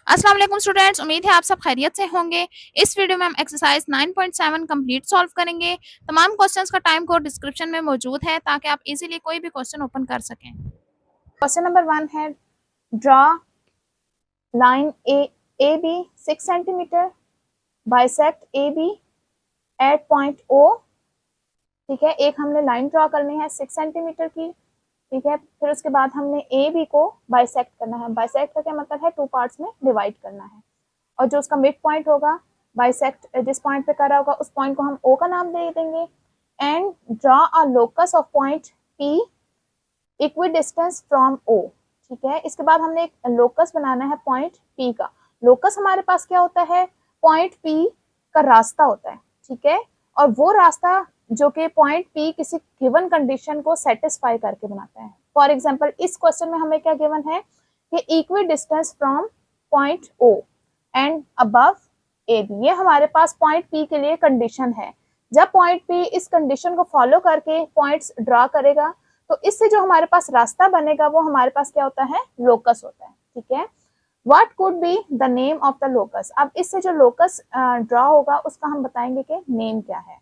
अस्सलाम वालेकुम स्टूडेंट्स, उम्मीद है आप सब खैरियत से होंगे। इस वीडियो में हम एक्सरसाइज 9.7 कंप्लीट सॉल्व करेंगे। तमाम क्वेश्चंस का टाइम कोड डिस्क्रिप्शन में मौजूद है ताकि आप इजीली कोई भी क्वेश्चन ओपन कर सकें। क्वेश्चन नंबर 1 है, draw line A B 6 centimetre, bisect A B at point O. ठीक है, एक हमने लाइन ड्रॉ करनी है 6 सेंटीमीटर की। ठीक है, फिर उसके बाद हमने ए बी को बाइसेक्ट करना है। बाइसेक्ट का क्या मतलब है, 2 पार्ट्स में डिवाइड करना है। और जो उसका मिड पॉइंट होगा, बाइसेक्ट जिस पॉइंट पे कर रहा होगा उस पॉइंट को हम ओ का नाम दे देंगे। And draw a locus of point P equidistance from O. ठीक है, इसके बाद हमने एक लोकस बनाना है पॉइंट पी का। लोकस हमारे पास क्या होता है, पॉइंट पी का रास्ता होता है। ठीक है, और वो रास्ता जो कि पॉइंट पी किसी गिवन कंडीशन को सेटिस्फाई करके बनाता है। फॉर एग्जाम्पल इस क्वेश्चन में हमें क्या गिवन है कि equidistance from point O and above A B, ये हमारे पास पॉइंट पी के लिए कंडीशन है। जब पॉइंट पी इस कंडीशन को फॉलो करके पॉइंट्स ड्रॉ करेगा तो इससे जो हमारे पास रास्ता बनेगा वो हमारे पास क्या होता है, लोकस होता है। ठीक है, what could be the name of the locus. अब इससे जो लोकस ड्रॉ होगा उसका हम बताएंगे कि नेम क्या है।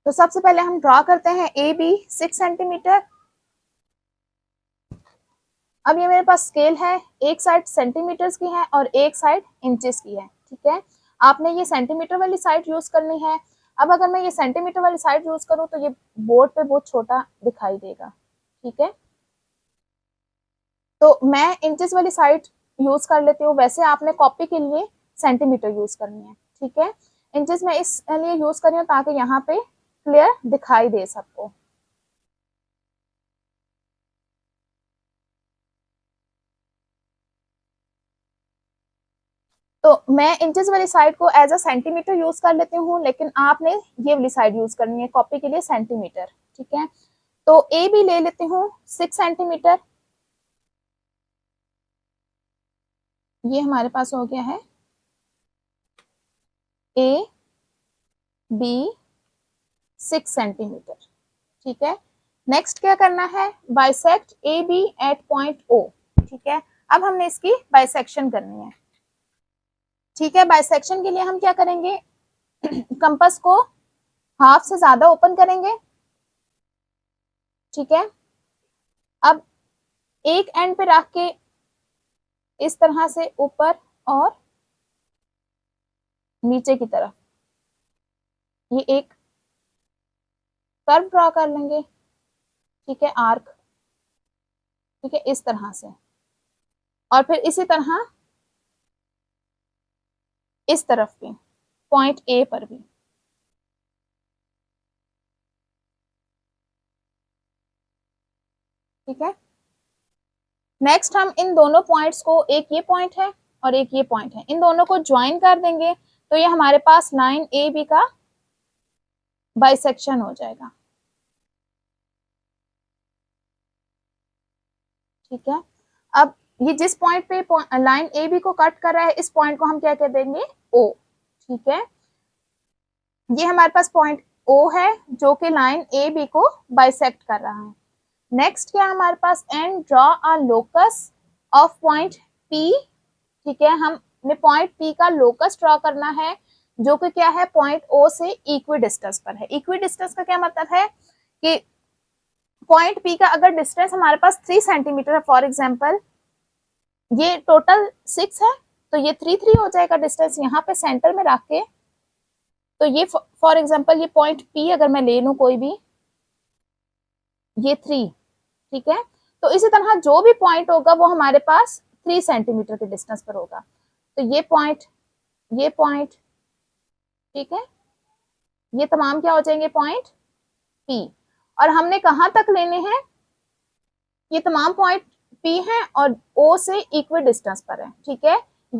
तो सबसे पहले हम ड्रॉ करते हैं ए बी 6 सेंटीमीटर। अब ये मेरे पास स्केल है, एक साइड सेंटीमीटर्स की है और एक साइड इंचेस की है। ठीक है, आपने ये सेंटीमीटर वाली साइड यूज करनी है। अब अगर मैं ये सेंटीमीटर वाली साइड यूज करूं तो ये बोर्ड पे बहुत छोटा दिखाई देगा। ठीक है, तो मैं इंचेस वाली साइड यूज कर लेती हूँ। वैसे आपने कॉपी के लिए सेंटीमीटर यूज करनी है। ठीक है, इंचेस में इसलिए यूज कर रही हूँ ताकि यहाँ पे क्लियर दिखाई दे सबको। तो मैं इंचेस वाली साइड को एज अ सेंटीमीटर यूज कर लेती हूँ, लेकिन आपने ये वाली साइड यूज करनी है कॉपी के लिए सेंटीमीटर। ठीक है, तो ए भी ले लेती हूँ 6 सेंटीमीटर। ये हमारे पास हो गया है ए बी 6 सेंटीमीटर। ठीक है, नेक्स्ट क्या करना है, bisect A B at point O. ठीक है, अब हमने इसकी बाइसेक्शन करनी है। ठीक है, बाइसेक्शन के लिए हम क्या करेंगे, कंपास को हाफ से ज्यादा ओपन करेंगे। ठीक है, अब एक एंड पे रख के इस तरह से ऊपर और नीचे की तरफ ये एक कर्व ड्रॉ कर लेंगे। ठीक है, आर्क। ठीक है, इस तरह से, और फिर इसी तरह इस तरफ भी पॉइंट ए पर भी। ठीक है, नेक्स्ट हम इन दोनों पॉइंट्स को, एक ये पॉइंट है और एक ये पॉइंट है, इन दोनों को ज्वाइन कर देंगे तो ये हमारे पास लाइन ए बी का बाइसेक्शन हो जाएगा। ठीक है, अब ये जिस पॉइंट पे लाइन ए बी को कट कर रहा है इस पॉइंट को हम क्या कह देंगे, ओ। ठीक है, ये हमारे पास पॉइंट ओ है जो कि लाइन ए बी को बाइसेक्ट कर रहा है। नेक्स्ट क्या हमारे पास, and draw a locus of point P. ठीक है, हमने पॉइंट पी का लोकस ड्रॉ करना है जो कि क्या है, पॉइंट ओ से इक्वी डिस्टेंस पर है। इक्वी डिस्टेंस का क्या मतलब है कि पॉइंट पी का अगर डिस्टेंस हमारे पास 3 सेंटीमीटर है, फॉर एग्जाम्पल ये टोटल 6 है तो ये 3 हो जाएगा डिस्टेंस यहाँ पे सेंटर में रख के। तो ये फॉर एग्जाम्पल ये पॉइंट पी अगर मैं ले लूं कोई भी, ये 3। ठीक है, तो इसी तरह जो भी पॉइंट होगा वो हमारे पास 3 सेंटीमीटर के डिस्टेंस पर होगा। तो ये पॉइंट, ये पॉइंट, ठीक है, ये तमाम क्या हो जाएंगे, पॉइंट पी। और हमने कहां तक लेने हैं, ये तमाम पॉइंट पी है और ओ से इक्वी डिस्टेंस पर है। ठीक है,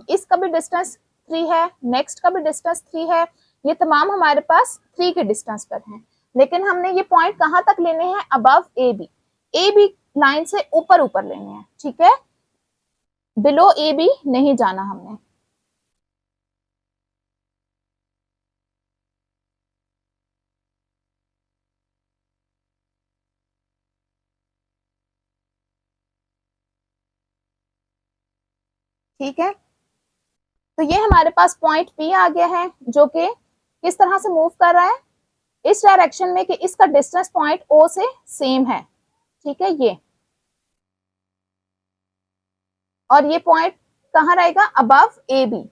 इसका भी डिस्टेंस 3 है, नेक्स्ट का भी डिस्टेंस 3 है, ये तमाम हमारे पास 3 के डिस्टेंस पर हैं। लेकिन हमने ये पॉइंट कहां तक लेने हैं, above A B, A B line से ऊपर ऊपर लेने हैं। ठीक है, बिलो ए बी नहीं जाना हमने। ठीक है, तो ये हमारे पास पॉइंट P आ गया है जो कि किस तरह से मूव कर रहा है, इस डायरेक्शन में कि इसका डिस्टेंस पॉइंट O से सेम है। ठीक है, ये और ये पॉइंट कहाँ रहेगा, अबव AB।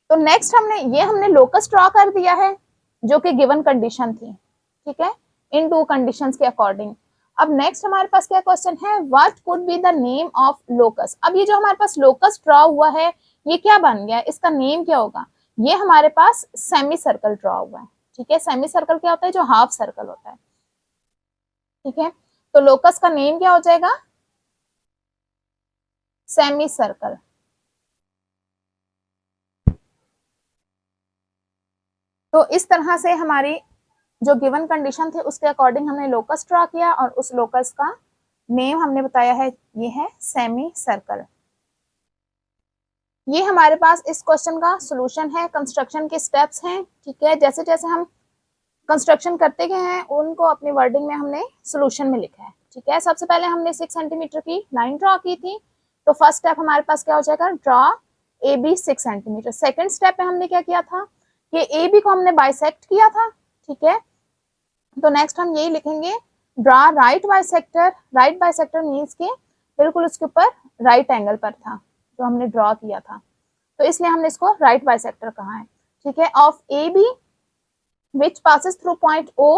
तो नेक्स्ट हमने लोकस ड्रॉ कर दिया है जो कि गिवन कंडीशन थी। ठीक है, इन टू कंडीशंस के अकॉर्डिंग। अब नेक्स्ट हमारे पास क्या क्वेश्चन है, what could be the name of locus. अब ये जो हमारे पास लोकस ड्रॉ हुआ है ये क्या बन गया, इसका नेम क्या होगा, ये हमारे पास सेमी सर्कल ड्रॉ हुआ है। ठीक है, सेमी सर्कल क्या होता है, जो हाफ सर्कल होता है। ठीक है, तो लोकस का नेम क्या हो जाएगा, सेमी सर्कल। तो इस तरह से हमारी जो गिवन कंडीशन थे उसके अकॉर्डिंग हमने लोकस ड्रॉ किया और उस लोकस का नेम हमने बताया है, ये है सेमी सर्कल। ये हमारे पास इस क्वेश्चन का सॉल्यूशन है, कंस्ट्रक्शन के स्टेप्स हैं। ठीक है, जैसे जैसे हम कंस्ट्रक्शन करते गए हैं उनको अपनी वर्डिंग में हमने सॉल्यूशन में लिखा है। ठीक है, सबसे पहले हमने 6 सेंटीमीटर की लाइन ड्रॉ की थी, तो फर्स्ट स्टेप हमारे पास क्या हो जाएगा, draw AB 6 centimetre. Second step में हमने क्या किया था कि AB को हमने बाइसेक्ट किया था। ठीक है, तो नेक्स्ट हम यही लिखेंगे, draw right bisector. Right bisector means के बिल्कुल उसके ऊपर राइट एंगल पर था जो हमने ड्रॉ किया था, तो इसलिए हमने इसको राइट बाइसेक्टर कहा है। ठीक है, of AB which passes through point O,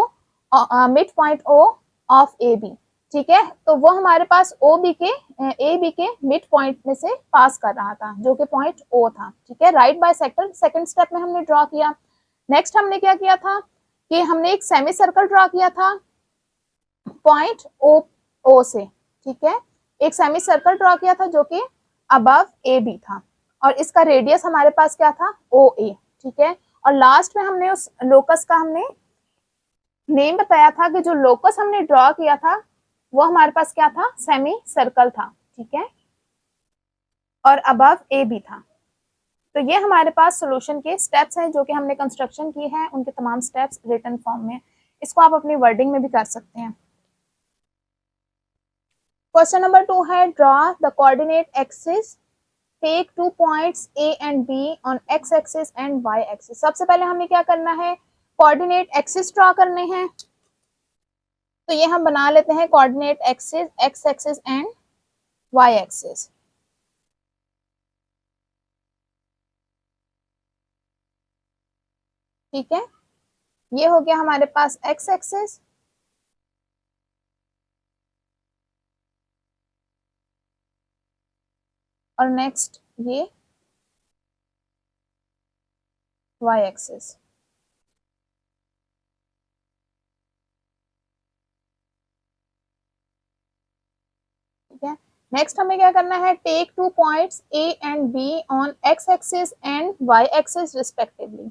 mid point O of AB। ठीक है, तो वो हमारे पास AB के मिड पॉइंट में से पास कर रहा था जो कि पॉइंट O था। ठीक है, राइट बाइसेक्टर सेकंड स्टेप में हमने ड्रॉ किया। नेक्स्ट हमने क्या किया था कि हमने एक सेमी सर्कल ड्रॉ किया था पॉइंट O से। ठीक है, एक सेमी सर्कल ड्रॉ किया था जो कि अबव AB था और इसका रेडियस हमारे पास क्या था, OA। ठीक है, और लास्ट में हमने उस लोकस का हमने नेम बताया था कि जो लोकस हमने ड्रॉ किया था वो हमारे पास क्या था, सेमी सर्कल था। ठीक है, और अबव AB था। तो ये हमारे पास सॉल्यूशन के स्टेप्स हैं जो कि हमने कंस्ट्रक्शन की है, उनके तमाम स्टेप्स रिटन फॉर्म में। इसको आप अपनी वर्डिंग में भी कर सकते हैं। क्वेश्चन नंबर 2 है, draw the coordinate axis, take 2 points A and B on x axis and y axis. सबसे पहले हमें क्या करना है, कोऑर्डिनेट एक्सिस ड्रॉ करने हैं। तो ये हम बना लेते हैं coordinate axis, x axis and y axis. ठीक है, ये हो गया हमारे पास x एक्सिस और नेक्स्ट ये y एक्सिस। ठीक है, नेक्स्ट हमें क्या करना है, take 2 points A and B on x axis and y axis respectively.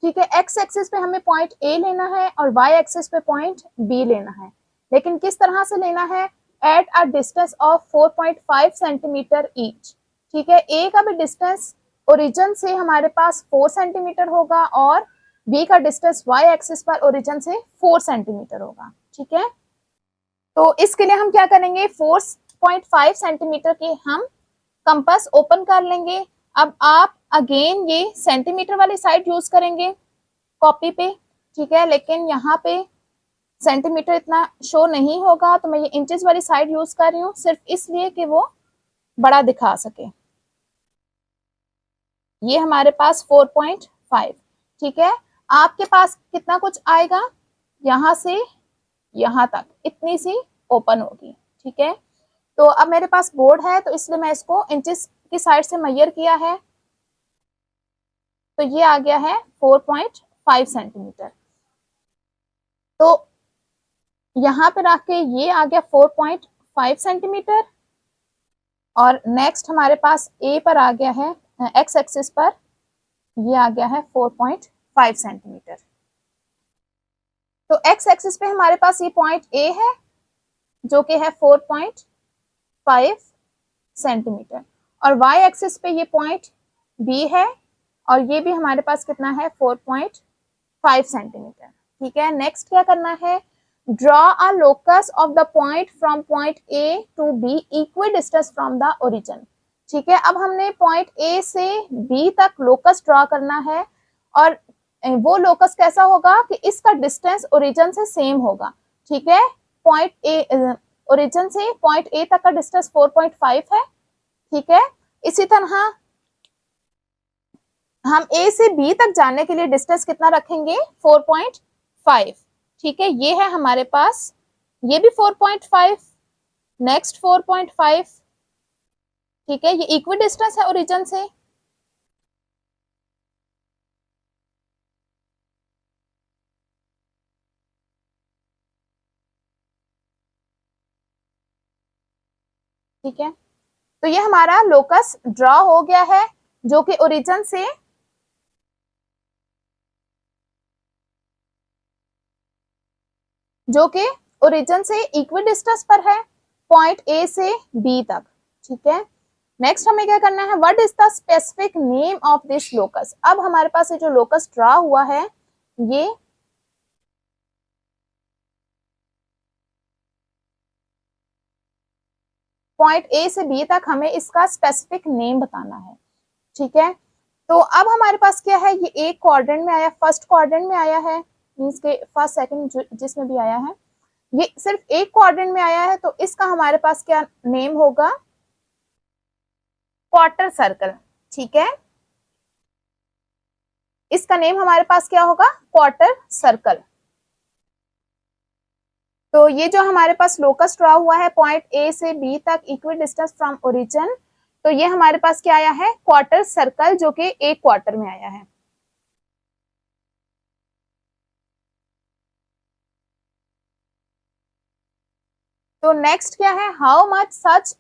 ठीक है, x एक्सिस पे हमें पॉइंट A लेना है और y एक्सिस पे पॉइंट B लेना है, लेकिन किस तरह से लेना है, eight a distance of 4.5 centimetre each. ठीक है, A का भी डिस्टेंस ओरिजिन से हमारे पास 4 सेंटीमीटर होगा और B का डिस्टेंस y एक्सिस पर ओरिजिन से 4 सेंटीमीटर होगा। ठीक है, तो इसके लिए हम क्या करेंगे, 4.5 सेंटीमीटर की हम कंपास ओपन कर लेंगे। अब आप अगेन ये सेंटीमीटर वाली साइड यूज करेंगे कॉपी पे। ठीक है, लेकिन यहाँ पे सेंटीमीटर इतना शो नहीं होगा तो मैं ये इंचेस वाली साइड यूज कर रही हूँ सिर्फ इसलिए कि वो बड़ा दिखा सके। ये हमारे पास 4.5। ठीक है, आपके पास कितना कुछ आएगा, यहाँ से यहाँ तक इतनी सी ओपन होगी। ठीक है, तो अब मेरे पास बोर्ड है तो इसलिए मैं इसको इंचेस की साइड से मेजर किया है, तो ये आ गया है 4.5 सेंटीमीटर। तो यहाँ पे रख के ये आ गया 4.5 सेंटीमीटर और नेक्स्ट हमारे पास A पर आ गया है, x एक्सिस पर ये आ गया है 4.5 सेंटीमीटर। तो x एक्सिस पे हमारे पास ये पॉइंट A है जो कि है 4.5 सेंटीमीटर और y एक्सिस पे ये पॉइंट B है और ये भी हमारे पास कितना है, 4.5 सेंटीमीटर। ठीक है, नेक्स्ट क्या करना है, draw a locus of the point from point A to B equidistance from the origin. ठीक है। अब हमने पॉइंट ए से बी तक लोकस ड्रॉ करना है, और वो लोकस कैसा होगा कि इसका डिस्टेंस ओरिजिन से सेम होगा। ठीक है, पॉइंट ए ओरिजिन से पॉइंट ए तक का डिस्टेंस 4.5 है। ठीक है, इसी तरह हम ए से बी तक जाने के लिए डिस्टेंस कितना रखेंगे, 4.5। ठीक है, ये है हमारे पास, ये भी 4.5, नेक्स्ट 4.5। ठीक है, ये इक्वी डिस्टेंस है ओरिजिन से। ठीक है, तो ये हमारा लोकस ड्रॉ हो गया है, जो कि ओरिजिन से इक्वी डिस्टेंस पर है, पॉइंट ए से बी तक। ठीक है, नेक्स्ट हमें क्या करना है, what is the specific name of this locus. अब हमारे पास ये जो लोकस ड्रॉ हुआ है, ये पॉइंट ए से बी तक हमें इसका स्पेसिफिक नेम बताना है। ठीक है, तो अब हमारे पास क्या है, ये एक क्वाड्रेंट में आया, फर्स्ट क्वाड्रेंट में आया है, मींस के फर्स्ट सेकंड जिसमें भी आया है, ये सिर्फ एक क्वाड्रेंट में आया है, तो इसका हमारे पास क्या नेम होगा, क्वार्टर सर्कल। ठीक है, इसका नेम हमारे पास क्या होगा, क्वार्टर सर्कल। तो ये जो हमारे पास लोकस ड्रॉ हुआ है पॉइंट ए से बी तक इक्वल डिस्टेंस फ्रॉम ओरिजिन, तो ये हमारे पास क्या आया है, क्वार्टर सर्कल, जो कि एक क्वार्टर में आया है। तो नेक्स्ट क्या है, how much such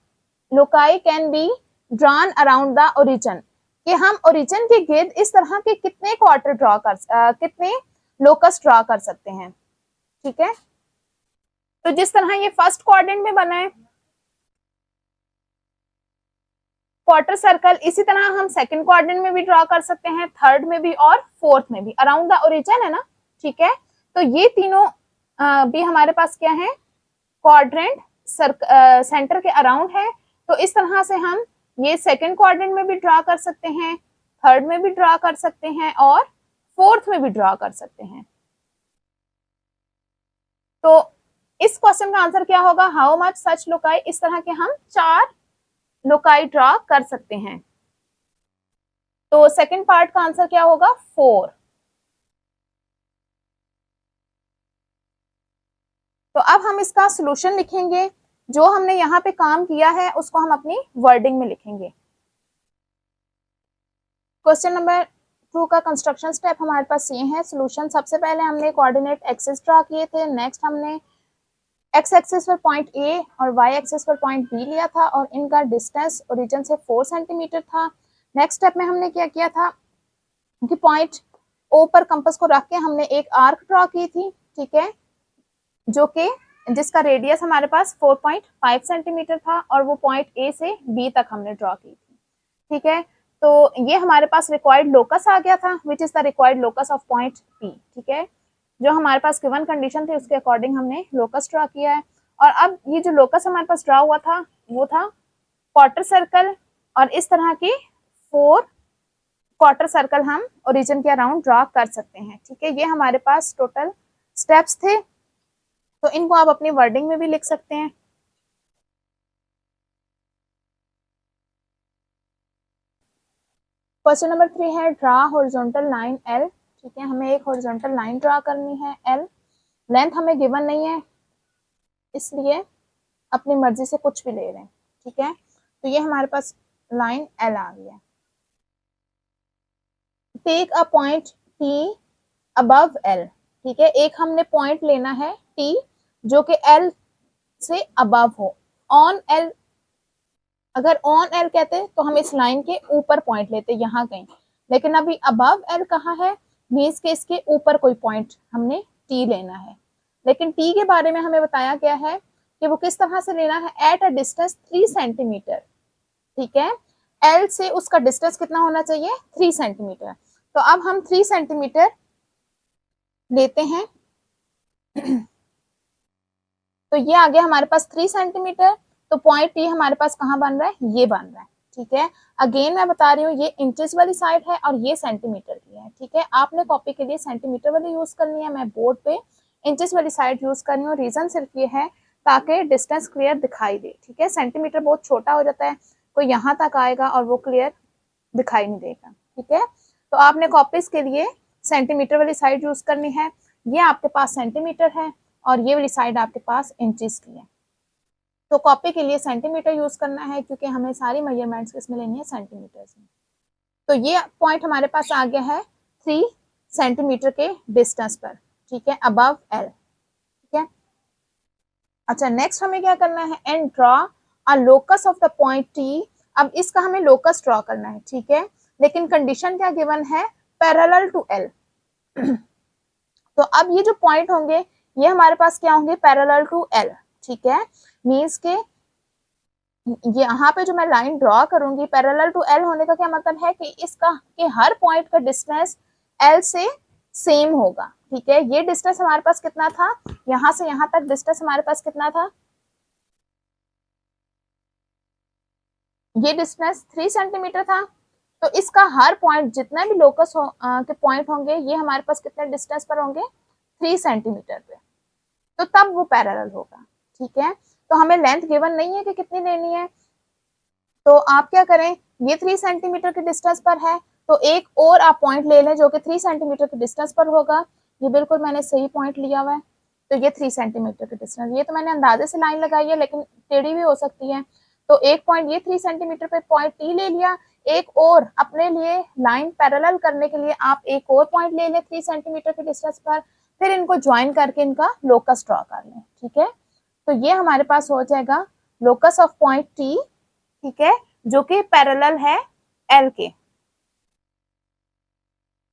loci can be drawn around the origin, कि हम ओरिजिन के गिर्द इस तरह के कितने क्वार्टर कितने लोकस ड्रॉ कर सकते हैं। ठीक है, तो जिस तरह ये फर्स्ट क्वाड्रेंट में बना है क्वार्टर सर्कल, इसी तरह हम सेकंड क्वाड्रेंट में भी ड्रॉ कर सकते हैं, थर्ड में भी और फोर्थ में भी, अराउंड द ओरिजिन है ना। ठीक है, तो ये तीनों भी हमारे पास क्या है, क्वाड्रेंट सेंटर के अराउंड है। तो इस तरह से हम ये सेकंड क्वाड्रेंट में भी ड्रॉ कर सकते हैं, थर्ड में भी ड्रॉ कर सकते हैं, और फोर्थ में भी ड्रॉ कर सकते हैं। तो इस क्वेश्चन का आंसर क्या होगा, हाउ मच सच लोकाई, इस तरह के हम 4 लोकाई ड्रॉ कर सकते हैं। तो सेकंड पार्ट का आंसर क्या होगा, 4। तो अब हम इसका सॉल्यूशन लिखेंगे, जो हमने यहाँ पे काम किया है उसको हम अपनी वर्डिंग में लिखेंगे। क्वेश्चन नंबर 2 का कंस्ट्रक्शन स्टेप हमारे पास ये है। सॉल्यूशन, सबसे पहले हमने कोऑर्डिनेट एक्सिस ड्रॉ किए थे, नेक्स्ट हमने एक्स एक्सिस पर पॉइंट ए और वाई एक्सिस पर पॉइंट बी लिया था, और इनका डिस्टेंस ओरिजिन से 4 सेंटीमीटर था। नेक्स्ट स्टेप में हमने क्या किया था कि पॉइंट ओ पर कंपास को रख के हमने एक आर्क ड्रॉ की थी। ठीक है, जो कि जिसका रेडियस हमारे पास 4.5 सेंटीमीटर था, और वो पॉइंट ए से बी तक हमने ड्रॉ की थी। ठीक है, तो ये हमारे पास रिक्वायर्ड लोकस आ गया था, which is the required locus of point P. ठीक है, जो हमारे पास गिवन कंडीशन थी उसके अकॉर्डिंग हमने लोकस ड्रॉ किया है। और अब ये जो लोकस हमारे पास ड्रॉ हुआ था वो था क्वार्टर सर्कल, और इस तरह की 4 क्वार्टर सर्कल हम ओरिजिन के अराउंड ड्रॉ कर सकते हैं। ठीक है, ये हमारे पास टोटल स्टेप्स थे, तो इनको आप अपनी वर्डिंग में भी लिख सकते हैं। क्वेश्चन नंबर 3 है, ड्रा हॉरिजॉन्टल लाइन एल। ठीक है, हमें एक हॉरिजॉन्टल लाइन ड्रा करनी है एल, लेंथ हमें गिवन नहीं है, इसलिए अपनी मर्जी से कुछ भी ले रहे हैं। ठीक है, तो ये हमारे पास लाइन एल आ गई है। Take a point T above L. ठीक है, एक हमने पॉइंट लेना है टी जो कि एल से अबव हो। ऑन एल, अगर ऑन एल कहते तो हम इस लाइन के ऊपर पॉइंट लेते यहाँ कहीं, लेकिन अभी अबव एल कहाँ है, मीन्स के इसके ऊपर कोई पॉइंट हमने टी लेना है। लेकिन टी के बारे में हमें बताया गया है कि वो किस तरह से लेना है, एट अ डिस्टेंस 3 सेंटीमीटर। ठीक है, एल से उसका डिस्टेंस कितना होना चाहिए, 3 सेंटीमीटर। तो अब हम 3 सेंटीमीटर लेते हैं। तो ये आ गया हमारे पास 3 सेंटीमीटर। तो पॉइंट टी हमारे पास कहाँ बन रहा है, ये बन रहा है। ठीक है। अगेन मैं बता रही हूँ ये इंचेस वाली साइड है और ये सेंटीमीटर की है, ठीक है। आपने कॉपी के लिए सेंटीमीटर वाली यूज करनी है, मैं बोर्ड पे इंचेस वाली साइड यूज कर रही हूँ। रीजन सिर्फ ये है ताकि डिस्टेंस क्लियर दिखाई दे, ठीक है। सेंटीमीटर बहुत छोटा हो जाता है, तो यहाँ तक आएगा और वो क्लियर दिखाई नहीं देगा, ठीक है। तो आपने कॉपीज के लिए सेंटीमीटर वाली साइड यूज करनी है। ये आपके पास सेंटीमीटर है और ये वाली साइड आपके पास इंचेस की है। तो कॉपी के लिए सेंटीमीटर यूज करना है क्योंकि हमें सारी मेजरमेंट्स इसमें लेनी है सेंटीमीटर में। तो ये पॉइंट हमारे पास आ गया है 3 सेंटीमीटर के डिस्टेंस पर, ठीक है, अबव एल, ठीक है। अच्छा, नेक्स्ट हमें क्या करना है, and draw a locus of the point T. अब इसका हमें लोकस ड्रॉ करना है, ठीक है, लेकिन कंडीशन क्या गिवन है, पैरेलल टू एल। तो अब ये जो पॉइंट होंगे ये हमारे पास क्या होंगे, पैरेलल टू एल, ठीक है। मींस के यहाँ पे जो मैं लाइन ड्रॉ करूंगी पैरेलल टू एल होने का क्या मतलब है कि इसका कि हर पॉइंट का डिस्टेंस एल से सेम होगा, ठीक है। ये डिस्टेंस हमारे पास कितना था, यहाँ से यहाँ तक डिस्टेंस हमारे पास कितना था, ये डिस्टेंस 3 सेंटीमीटर था। तो इसका हर पॉइंट जितना भी लोकस के पॉइंट होंगे ये हमारे पास कितने डिस्टेंस पर होंगे, 3 सेंटीमीटर पे, तो तब वो पैरेलल होगा, ठीक है। तो हमें लेंथ गिवन नहीं है कि कितनी लेनी है, तो आप क्या करें, ये 3 सेंटीमीटर के डिस्टेंस पर है, तो एक और आप पॉइंट ले लें जो कि 3 सेंटीमीटर के डिस्टेंस पर होगा। ये बिल्कुल मैंने सही पॉइंट लिया हुआ है, तो ये 3 सेंटीमीटर के डिस्टेंस, ये तो मैंने अंदाजे से लाइन लगाई है लेकिन टेढ़ी भी हो सकती है। तो एक पॉइंट ये 3 सेंटीमीटर पे पॉइंट टी ले लिया, एक और अपने लिए लाइन पैरेलल करने के लिए आप एक और पॉइंट ले लें 3 सेंटीमीटर के डिस्टेंस पर, फिर इनको ज्वाइन करके इनका लोकस ड्रॉ कर लें, ठीक है। तो ये हमारे पास हो जाएगा लोकस ऑफ पॉइंट टी, ठीक है, जो कि पैरेलल है एल के।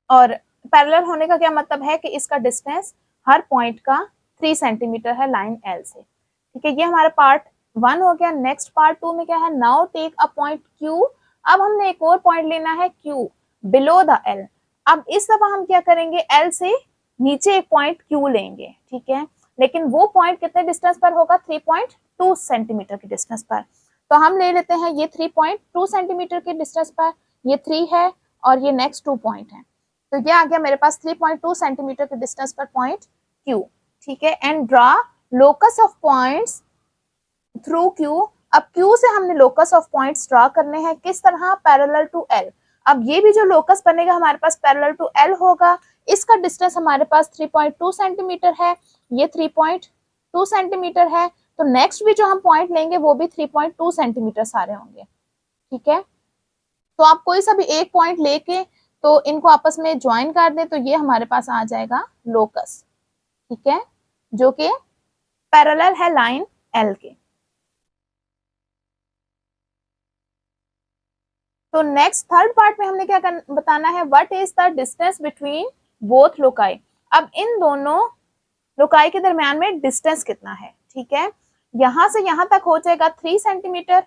और पैरेलल होने का क्या मतलब है कि इसका डिस्टेंस हर पॉइंट का 3 सेंटीमीटर है लाइन एल से, ठीक है। ये हमारा पार्ट 1 हो गया। नेक्स्ट पार्ट 2 में क्या है, now take a point Q. अब हमने एक और पॉइंट लेना है क्यू बिलो द एल। अब इस दफा हम क्या करेंगे, एल से नीचे एक पॉइंट क्यू लेंगे, ठीक है, लेकिन वो पॉइंट कितने डिस्टेंस पर होगा, 3.2 सेंटीमीटर के डिस्टेंस पर। तो हम ले लेते हैं ये 3.2 सेंटीमीटर के डिस्टेंस पर, ये 3 है और ये नेक्स्ट 2 पॉइंट है, तो ये आ गया मेरे पास 3.2 सेंटीमीटर के डिस्टेंस पर पॉइंट क्यू, ठीक है। And draw locus of points through Q. अब क्यू से हमने लोकस ऑफ पॉइंट्स ड्रॉ करने हैं, किस तरह, पैरेलल टू एल। अब ये भी जो लोकस बनेगा हमारे पास पैरेलल टू एल होगा, इसका डिस्टेंस हमारे पास 3.2 सेंटीमीटर है, ये 3.2 सेंटीमीटर है, तो नेक्स्ट भी जो हम पॉइंट लेंगे वो भी 3.2 सेंटीमीटर सारे होंगे, ठीक है। तो आप कोई सा भी एक पॉइंट लेके तो इनको आपस में ज्वाइन कर दें, तो ये हमारे पास आ जाएगा लोकस, ठीक है, जो कि पैरेलल है लाइन एल के। तो नेक्स्ट थर्ड पार्ट में हमने क्या बताना है, what is the distance between both loci. अब इन दोनों लोकाई के दरमियान में डिस्टेंस कितना है, ठीक है। यहां से यहां तक हो जाएगा 3 सेंटीमीटर,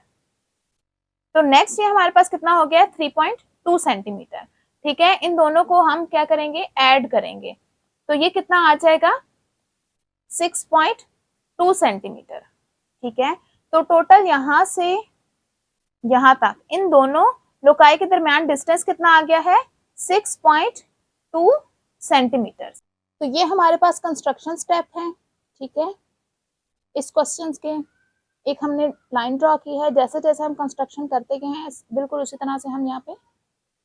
तो नेक्स्ट ये हमारे पास कितना हो गया, 3.2 सेंटीमीटर, ठीक है। इन दोनों को हम क्या करेंगे, ऐड करेंगे, तो ये कितना आ जाएगा, 6.2 सेंटीमीटर, ठीक है। तो टोटल यहां से यहां तक इन दोनों लोकाई के दरमियान डिस्टेंस कितना आ गया है, 6.2 सेंटीमीटर। तो ये हमारे पास कंस्ट्रक्शन स्टेप है, ठीक है। इस क्वेश्चन के एक हमने लाइन ड्रॉ की है, जैसे जैसे हम कंस्ट्रक्शन करते गए हैं बिल्कुल उसी तरह से हम यहाँ पे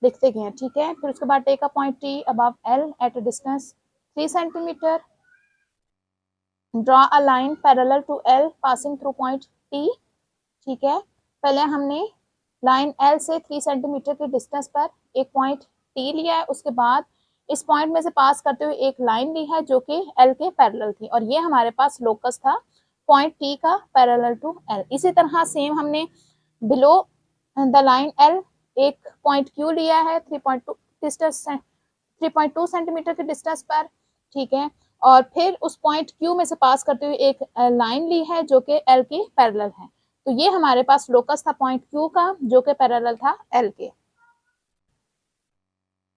लिखते गए हैं, ठीक है। फिर उसके बाद take a point T above L at a distance 3 centimetre, draw a line parallel to L passing through point T, ठीक है। पहले हमने लाइन एल से 3 सेंटीमीटर के डिस्टेंस पर एक पॉइंट टी लिया है, उसके बाद इस पॉइंट में से पास करते हुए एक लाइन ली है जो कि एल के पैरेलल थी, और ये हमारे पास लोकस था पॉइंट टी का पैरेलल टू एल। इसी तरह सेम हमने बिलो द लाइन एल एक पॉइंट क्यू लिया है 3.2 डिस्टेंस 3.2 सेंटीमीटर के डिस्टेंस पर, ठीक है, और फिर उस पॉइंट क्यू में से पास करते हुए एक लाइन ली है जो कि एल के पैरेलल है, तो ये हमारे पास लोकस था पॉइंट क्यू का जो कि पैरेलल था एल के।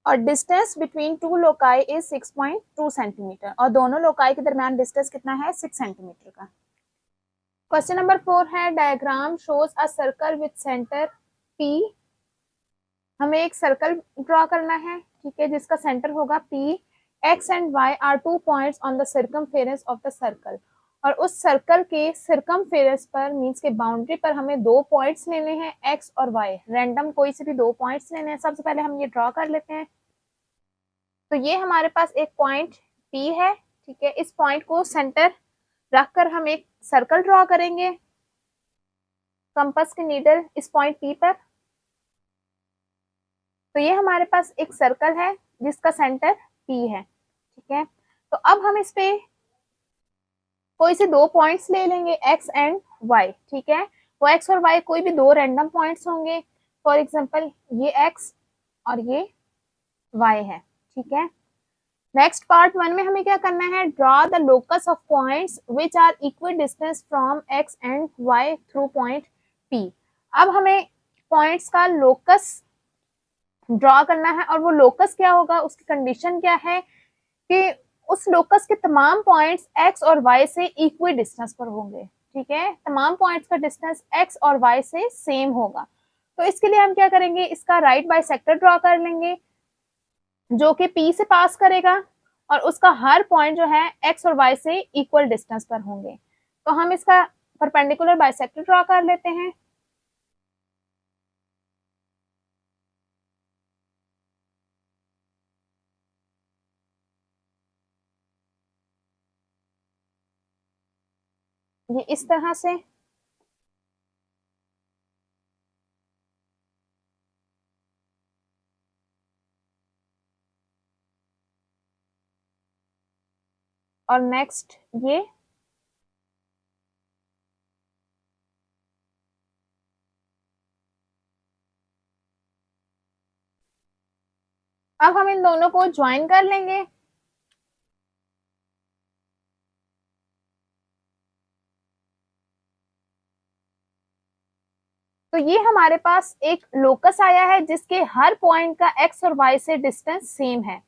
और distance between two loci is 6.2 centimetre, और दोनों लोकाई के दरमियान डिस्टेंस कितना है, 6 सेंटीमीटर का। क्वेश्चन नंबर 4 है, diagram shows a circle with centre P, हमें एक सर्कल ड्रॉ करना है, ठीक है, जिसका सेंटर होगा P. X and Y are 2 points on the circumference of the circle, और उस सर्कल के सर्कमफेरेंस पर मींस के बाउंड्री पर हमें 2 पॉइंट्स लेने हैं, एक्स और वाई, रैंडम कोई से भी 2 पॉइंट्स लेने हैं। सबसे पहले हम ये ड्रॉ कर लेते हैं। तो ये हमारे पास एक पॉइंट पी है, ठीक है, इस पॉइंट को सेंटर रखकर हम एक सर्कल ड्रॉ करेंगे कंपास की नीडल इस पॉइंट पी पर। तो ये हमारे पास एक सर्कल है जिसका सेंटर पी है, ठीक है। तो अब हम इस पे कोई से 2 पॉइंट्स ले लेंगे, एक्स एंड वाई, ठीक है। वो एक्स और वाई कोई भी 2 रैंडम पॉइंट्स होंगे। फॉर एग्जांपल ये एक्स और ये वाई है, ठीक है। नेक्स्ट पार्ट 1 में हमें क्या करना है, draw the locus of points which are equal distance from X and Y through point P. अब हमें पॉइंट्स का लोकस ड्रॉ करना है, और वो लोकस क्या होगा, उसकी कंडीशन क्या है कि उस लोकस के तमाम पॉइंट्स एक्स और वाई से इक्वल डिस्टेंस पर होंगे, ठीक है। तमाम पॉइंट्स का डिस्टेंस एक्स और वाई से सेम होगा। तो इसके लिए हम क्या करेंगे, इसका राइट बाइसेक्टर ड्रॉ कर लेंगे जो कि पी से पास करेगा, और उसका हर पॉइंट जो है एक्स और वाई से इक्वल डिस्टेंस पर होंगे। तो हम इसका परपेंडिकुलर बाइसेक्टर ड्रॉ कर लेते हैं। ये इस तरह से, और नेक्स्ट ये, अब हम इन दोनों को ज्वाइन कर लेंगे। तो ये हमारे पास एक लोकस आया है जिसके हर पॉइंट का एक्स और वाई से डिस्टेंस सेम है,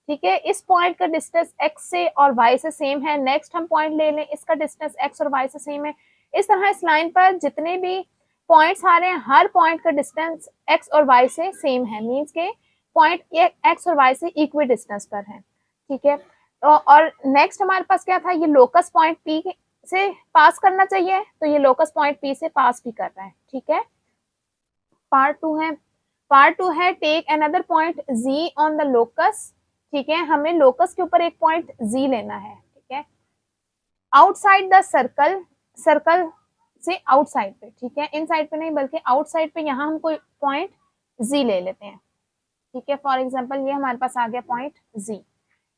ठीक है। इस पॉइंट का डिस्टेंस एक्स से और वाई से सेम है। नेक्स्ट हम पॉइंट ले लें, इसका डिस्टेंस एक्स और वाई से सेम है। इस तरह इस लाइन पर जितने भी पॉइंट्स आ रहे हैं, हर पॉइंट का डिस्टेंस एक्स और वाई से सेम है, मीन्स के पॉइंट एक्स और वाई से इक्वल डिस्टेंस पर है, ठीक है। और नेक्स्ट हमारे पास क्या था, ये लोकस पॉइंट पी से पास करना चाहिए, तो ये लोकस पॉइंट पी से पास भी कर रहा है, ठीक है। पार्ट टू है take another point G on the locus, ठीक है। हमें लोकस के ऊपर एक पॉइंट जी लेना है, ठीक है, आउटसाइड द सर्कल, सर्कल से आउटसाइड पे, ठीक है, इन साइड पे नहीं बल्कि आउटसाइड पे, यहाँ हम कोई पॉइंट जी ले लेते हैं, ठीक है। फॉर एग्जांपल ये हमारे पास आ गया point G.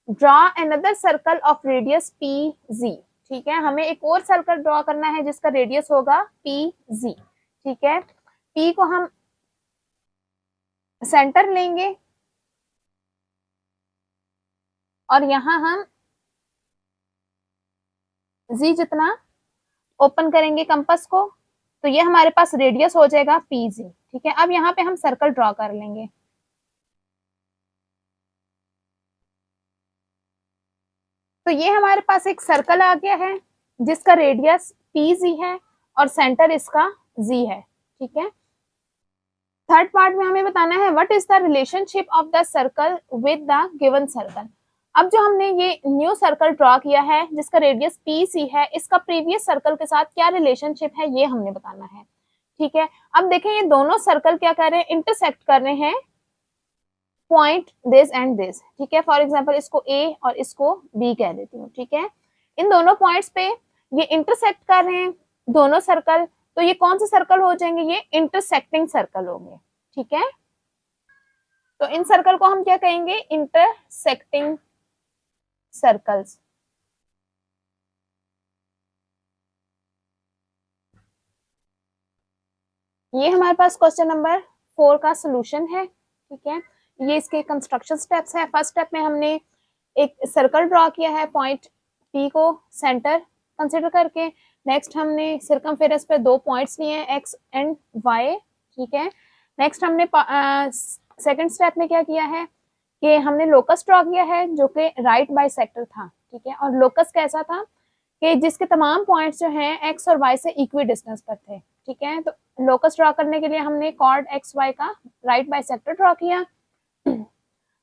Draw another circle of radius P G, ठीक है, हमें एक और सर्कल ड्रॉ करना है जिसका रेडियस होगा पी जी, ठीक है। पी को हम सेंटर लेंगे और यहां हम जी जितना ओपन करेंगे कंपास को, तो ये हमारे पास रेडियस हो जाएगा पी जी, ठीक है। अब यहाँ पे हम सर्कल ड्रॉ कर लेंगे। तो ये हमारे पास एक सर्कल आ गया है जिसका रेडियस पी जी है और सेंटर इसका जी है, ठीक है। थर्ड पार्ट में हमें बताना है what is the relationship of the circle with the given circle. अब जो हमने ये न्यू सर्कल ड्रॉ किया है जिसका रेडियस पी सी है, इसका प्रीवियस सर्कल के साथ क्या रिलेशनशिप है ये हमने बताना है, ठीक है। अब देखें ये दोनों सर्कल क्या कर रहे हैं, इंटरसेक्ट कर रहे हैं पॉइंट दिस एंड दिस, ठीक है। फॉर एग्जांपल इसको ए और इसको बी कह देती हूँ, ठीक है। इन दोनों पॉइंट्स पे ये इंटरसेक्ट कर रहे हैं दोनों सर्कल, तो ये कौन से सर्कल हो जाएंगे, ये इंटरसेक्टिंग सर्कल होंगे, ठीक है। तो इन सर्कल को हम क्या कहेंगे, इंटरसेक्टिंग सर्कल्स। ये हमारे पास क्वेश्चन नंबर 4 का सॉल्यूशन है, ठीक है। ये इसके कंस्ट्रक्शन स्टेप्स है। फर्स्ट स्टेप में हमने एक सर्कल ड्रॉ किया है पॉइंट पी को सेंटर कंसिडर करके। नेक्स्ट हमने सर्कमफेरेंस पे 2 पॉइंट्स लिए हैं एक्स एंड वाई, ठीक है। नेक्स्ट हमने सेकंड स्टेप में क्या किया है कि हमने लोकस ड्रॉ किया है जो कि राइट बाइसेक्टर था, ठीक है। और लोकस कैसा था कि जिसके तमाम पॉइंट्स जो हैं एक्स और वाई से इक्वी डिस्टेंस पर थे, ठीक है। तो लोकस ड्रॉ करने के लिए हमने कॉर्ड एक्स वाई का राइट बाइसेक्टर ड्रॉ किया।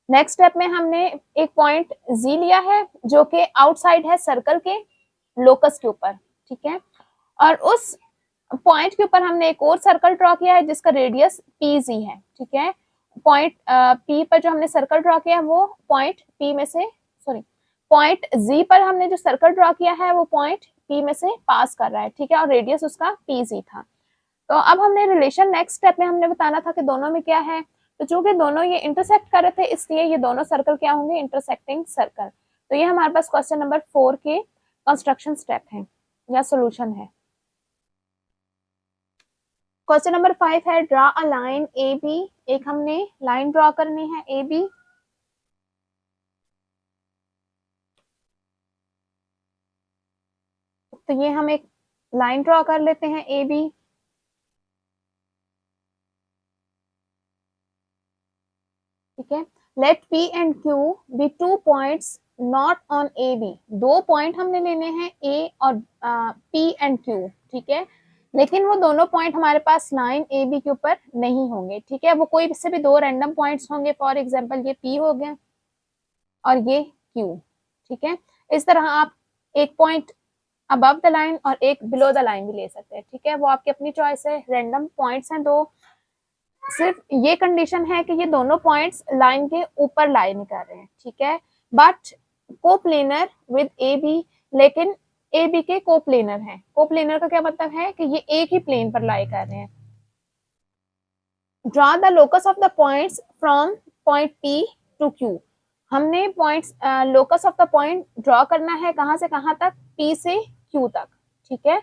नेक्स्ट स्टेप में हमने एक पॉइंट जी लिया है जो कि आउटसाइड है सर्कल के लोकस के ऊपर, ठीक है, और उस पॉइंट के ऊपर हमने एक और सर्कल ड्रॉ किया है जिसका रेडियस पी जी है, ठीक है। पॉइंट पी पर जो हमने सर्कल ड्रॉ किया है वो पॉइंट पी में से पॉइंट जी पर हमने जो सर्कल ड्रॉ किया है वो पॉइंट पी में से पास कर रहा है, ठीक है, और रेडियस उसका पी जी था। तो अब हमने रिलेशन नेक्स्ट स्टेप में हमने बताना था कि दोनों में क्या है। तो चूंकि दोनों ये इंटरसेक्ट कर रहे थे इसलिए ये दोनों सर्कल क्या होंगे, इंटरसेक्टिंग सर्कल। तो ये हमारे पास क्वेश्चन नंबर 4 के कंस्ट्रक्शन स्टेप है या सोल्यूशन है। क्वेश्चन नंबर 5 है draw a line A B. एक हमने लाइन ड्रॉ करनी है ए बी। तो ये हम एक लाइन ड्रॉ कर लेते हैं ए बी, ठीक है। Let P and Q be two points not on A B. दो पॉइंट हमने लेने हैं ए और पी एंड क्यू, ठीक है, लेकिन वो दोनों पॉइंट हमारे पास लाइन ए बी के ऊपर नहीं होंगे, ठीक है, वो कोई से भी दो रैंडम पॉइंट्स होंगे। फॉर एग्जांपल ये पी हो गया और ये क्यू, ठीक है। इस तरह आप एक पॉइंट अबव द लाइन और एक बिलो द लाइन भी ले सकते हैं, ठीक है, वो आपकी अपनी चॉइस है। रैंडम पॉइंट्स हैं दो, सिर्फ ये कंडीशन है कि ये दोनों पॉइंट्स लाइन के ऊपर लाई नहीं कर रहे हैं, ठीक है, but coplanar with A B, लेकिन ए बी के कोप्लेनर हैं। कोप्लेनर का क्या मतलब है कि ये एक ही प्लेन पर लाई कर रहे हैं। Draw the locus of the points from point P to Q. हमने points locus of the point draw करना है कहां से कहां तक, पी से क्यू तक, ठीक है।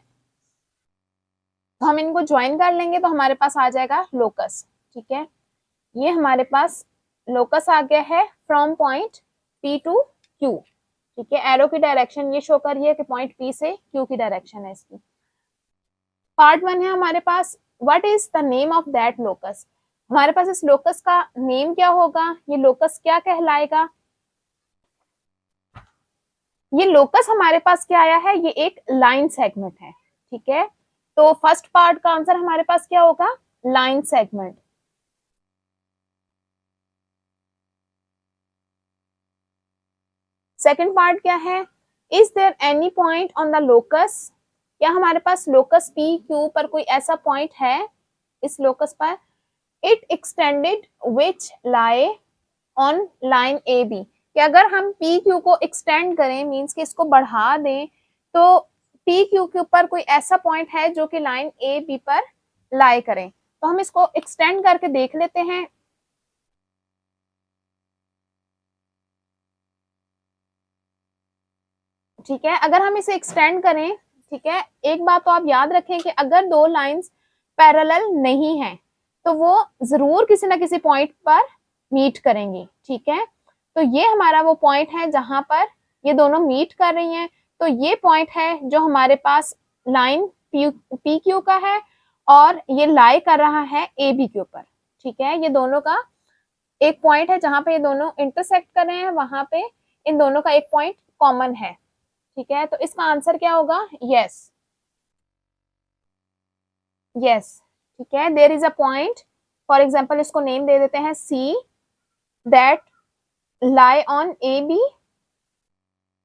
तो हम इनको ज्वाइन कर लेंगे तो हमारे पास आ जाएगा लोकस, ठीक है। ये हमारे पास लोकस आ गया है from point P to Q, ठीक है। एरो की डायरेक्शन ये शो कर रही है कि पॉइंट पी से क्यू की डायरेक्शन है इसकी। पार्ट 1 है हमारे पास, what is the name of that locus. हमारे पास इस लोकस का नेम क्या होगा, ये लोकस क्या कहलाएगा। ये लोकस हमारे पास क्या आया है, ये एक लाइन सेगमेंट है, ठीक है। तो फर्स्ट पार्ट का आंसर हमारे पास क्या होगा, लाइन सेगमेंट। सेकंड पार्ट क्या है, is there any point on the locus. क्या हमारे पास लोकस पी क्यू पर कोई ऐसा पॉइंट है इस लोकस पर, it extended which lie on line A B. कि अगर हम पी क्यू को एक्सटेंड करें, मीन्स कि इसको बढ़ा दें, तो पी क्यू के ऊपर कोई ऐसा पॉइंट है जो कि लाइन ए बी पर लाई करें। तो हम इसको एक्सटेंड करके देख लेते हैं। ठीक है, अगर हम इसे एक्सटेंड करें, ठीक है, एक बात तो आप याद रखें कि अगर दो लाइंस पैरेलल नहीं है तो वो जरूर किसी ना किसी पॉइंट पर मीट करेंगी, ठीक है। तो ये हमारा वो पॉइंट है जहां पर ये दोनों मीट कर रही हैं। तो ये पॉइंट है जो हमारे पास लाइन पी क्यू का है और ये लाई कर रहा है ए बी के ऊपर, ठीक है। ये दोनों का एक पॉइंट है जहां पे ये दोनों इंटरसेक्ट कर रहे हैं, वहां पे इन दोनों का एक पॉइंट कॉमन है, ठीक है। तो इसका आंसर क्या होगा, यस, यस, ठीक है। There is a point, for example इसको नेम दे देते हैं C, that lie on AB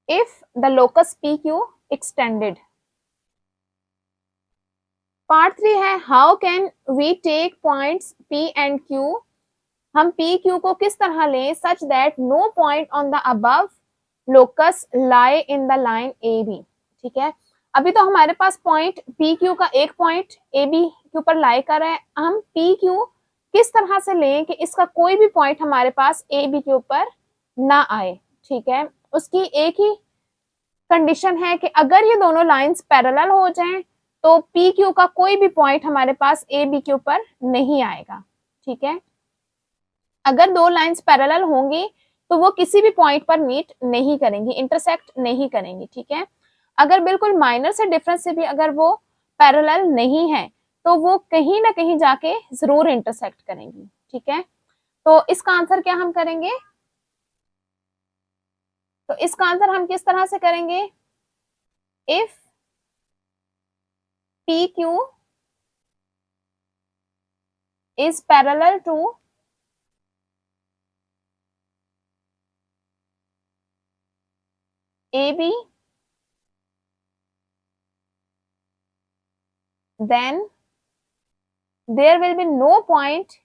if the locus PQ extended. Part 3 है how can we take points P and Q। हम P Q को किस तरह लें such that no point on the above locus lie in the line AB, ठीक है। अभी तो हमारे पास पॉइंट P Q का एक पॉइंट AB के ऊपर लाई कर रहा है। हम P Q किस तरह से लें कि इसका कोई भी पॉइंट हमारे पास AB के ऊपर ना आए, ठीक है। उसकी एक ही कंडीशन है कि अगर ये दोनों लाइंस पैरेलल हो जाएं तो पी क्यू का कोई भी पॉइंट हमारे पास ए बी के ऊपर नहीं आएगा, ठीक है। अगर दो लाइंस पैरेलल होंगी तो वो किसी भी पॉइंट पर मीट नहीं करेंगी, इंटरसेक्ट नहीं करेंगी, ठीक है। अगर बिल्कुल माइनर से डिफरेंस से भी अगर वो पैरेलल नहीं है तो वो कहीं ना कहीं जाके जरूर इंटरसेक्ट करेंगी, ठीक है। तो इसका आंसर क्या हम करेंगे, तो इसका आंसर हम किस तरह से करेंगे, if P Q is parallel to AB, then there will be no point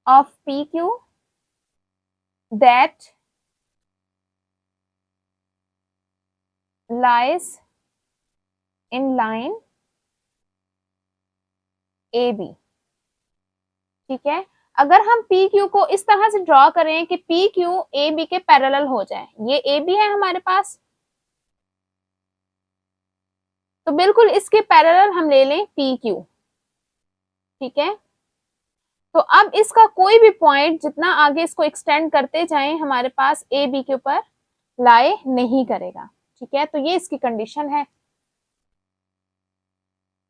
of PQ that lies in line AB। ठीक है, अगर हम PQ को इस तरह से ड्रॉ करें कि PQ AB के पैरेलल हो जाए, ये AB है हमारे पास, तो बिल्कुल इसके पैरेलल हम ले लें PQ। ठीक है, तो अब इसका कोई भी पॉइंट जितना आगे इसको एक्सटेंड करते जाएं हमारे पास ए बी के ऊपर लाई नहीं करेगा। ठीक है, तो ये इसकी कंडीशन है।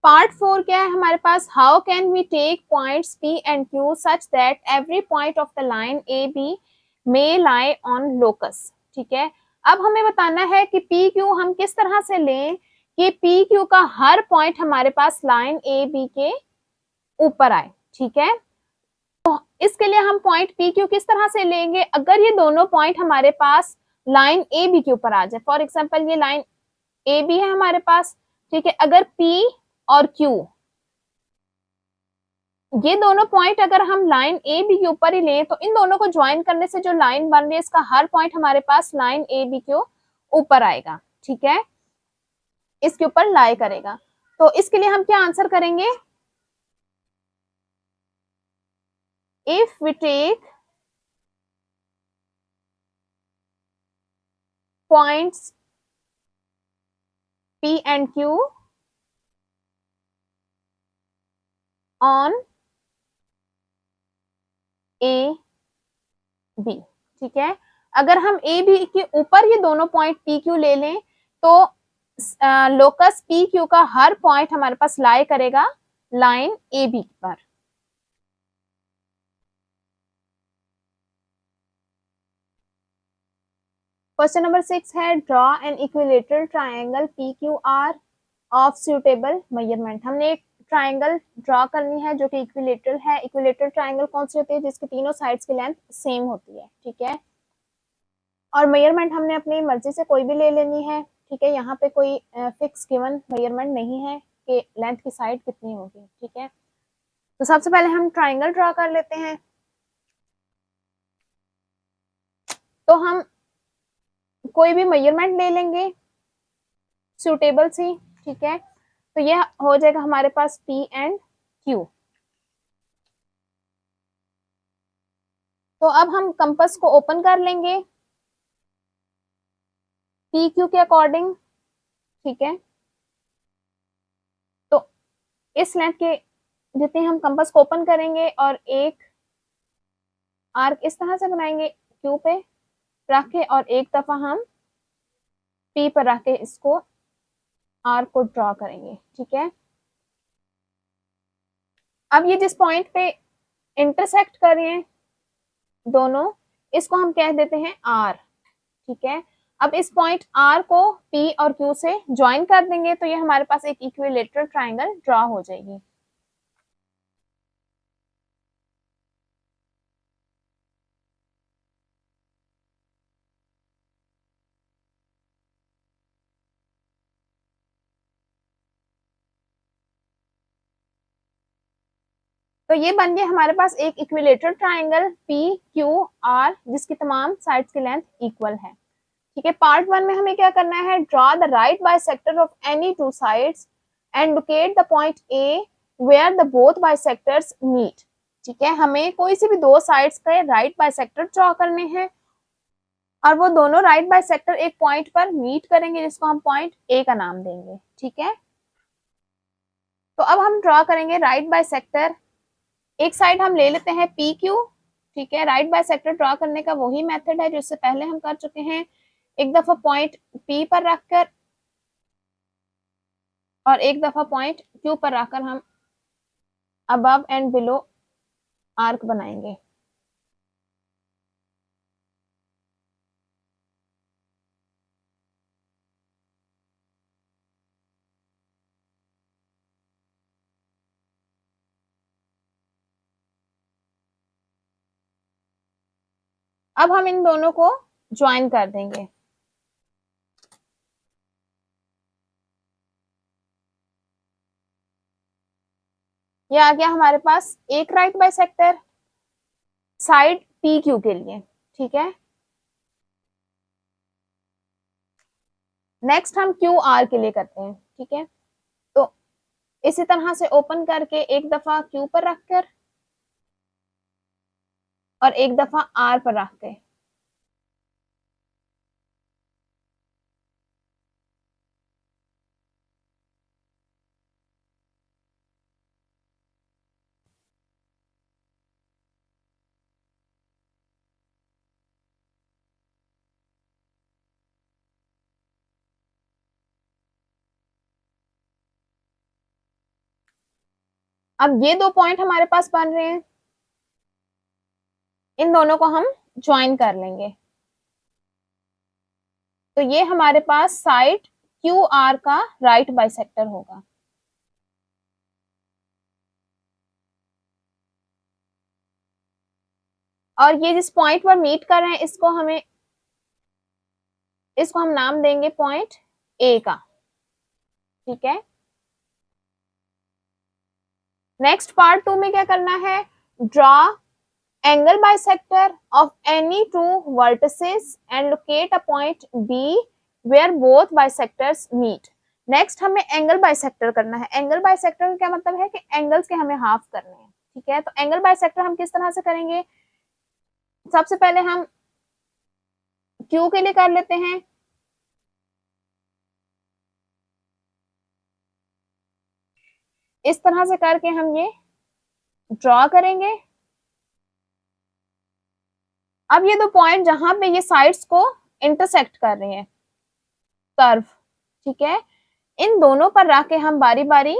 पार्ट 4 क्या है हमारे पास, how can we take points P and Q such that every point of the line A B may lie on locus. ठीक है, अब हमें बताना है कि पी क्यू हम किस तरह से लें कि पी क्यू का हर पॉइंट हमारे पास लाइन ए बी के ऊपर आए। ठीक है, इसके लिए हम पॉइंट पी क्यू किस तरह से लेंगे, अगर ये दोनों पॉइंट हमारे पास लाइन ए बी के ऊपर आ जाए। फॉर एग्जांपल ये लाइन ए बी है हमारे पास। ठीक है, अगर पी और क्यू ये दोनों पॉइंट अगर हम लाइन ए बी के ऊपर ही लें तो इन दोनों को ज्वाइन करने से जो लाइन बन रही है इसका हर पॉइंट हमारे पास लाइन ए बी के ऊपर आएगा। ठीक है, इसके ऊपर लाई करेगा। तो इसके लिए हम क्या आंसर करेंगे, if we take points P and Q on A B। ठीक है, अगर हम ए बी के ऊपर ये दोनों पॉइंट पी क्यू ले लें तो लोकस पी क्यू का हर पॉइंट हमारे पास लाई करेगा लाइन ए बी पर। क्वेश्चन नंबर 6 है, draw an equilateral triangle P Q R of suitable measurement. हमने एक ट्राइंगल ड्रॉ करनी है जो कि इक्विलेटरल है। इक्विलेटरल ट्राइंगल कौन सी होती है, जिसकी तीनों साइड्स की लेंथ सेम होती है। ठीक है, और मेजरमेंट हमने अपनी मर्जी से कोई भी ले लेनी है। ठीक है, यहाँ पे कोई फिक्स गिवन मेजरमेंट नहीं है कि लेंथ की साइड कितनी होगी। ठीक है, तो सबसे पहले हम ट्राइंगल ड्रॉ कर लेते हैं। तो हम कोई भी मेजरमेंट ले लेंगे सूटेबल सी। ठीक है, तो यह हो जाएगा हमारे पास P एंड Q। तो अब हम कंपास को ओपन कर लेंगे P Q के अकॉर्डिंग। ठीक है, तो इस लेंथ के जितने हम कंपास को ओपन करेंगे और एक आर्क इस तरह से बनाएंगे Q पे रख के और एक दफा हम P पर रख के इसको आर्क को ड्रॉ करेंगे। ठीक है, अब ये जिस पॉइंट पे इंटरसेक्ट कर रहे हैं दोनों, इसको हम कह देते हैं R। ठीक है, अब इस पॉइंट R को P और Q से ज्वाइन कर देंगे तो ये हमारे पास एक इक्विलेटरल ट्राइंगल ड्रॉ हो जाएगी। तो ये बन गया हमारे पास एक equilateral triangle P Q R जिसकी तमाम साइड्स की लेंथ इक्वल है। ठीक है, पार्ट 1 में हमें क्या करना है, draw the right bisector of any two sides and locate the point A where the both bisectors meet. ठीक है, हमें कोई से भी दो साइड्स के राइट बाइसेक्टर ड्रॉ करने हैं और वो दोनों राइट बाइसेक्टर एक पॉइंट पर मीट करेंगे जिसको हम पॉइंट ए का नाम देंगे। ठीक है, तो अब हम ड्रॉ करेंगे राइट बाइसेक्टर। एक साइड हम ले लेते हैं पी क्यू। ठीक है, राइट बाइसेक्टर ड्रॉ करने का वही मेथड है जो इससे पहले हम कर चुके हैं। एक दफा पॉइंट पी पर रखकर और एक दफा पॉइंट क्यू पर रखकर हम अबव एंड बिलो आर्क बनाएंगे। अब हम इन दोनों को ज्वाइन कर देंगे। ये आ गया हमारे पास एक right bisector side P Q के लिए, ठीक है। नेक्स्ट हम क्यू आर के लिए करते हैं, ठीक है। तो इसी तरह से ओपन करके एक दफा क्यू पर रखकर और एक दफा आर पर रख के अब ये दो पॉइंट हमारे पास बन रहे हैं, इन दोनों को हम ज्वाइन कर लेंगे। तो ये हमारे पास साइड क्यू आर का राइट बाइसेक्टर होगा। और ये जिस पॉइंट पर मीट कर रहे हैं इसको हम नाम देंगे पॉइंट ए का, ठीक है। नेक्स्ट पार्ट 2 में क्या करना है, draw angle bisector of any two vertices and locate a point B where both bisectors meet. Next हमें एंगल बाइसेक्टर करना है। एंगल बाइसेक्टर का क्या मतलब है कि एंगल्स के हमें हाफ करने हैं, ठीक है। तो एंगल बाइसेक्टर हम किस तरह से करेंगे, सबसे पहले हम क्यू के लिए कर लेते हैं। इस तरह से करके हम ये ड्रॉ करेंगे। अब ये दो पॉइंट जहां पे ये साइड्स को इंटरसेक्ट कर रहे हैं कर्व, ठीक है, इन दोनों पर रख के हम बारी बारी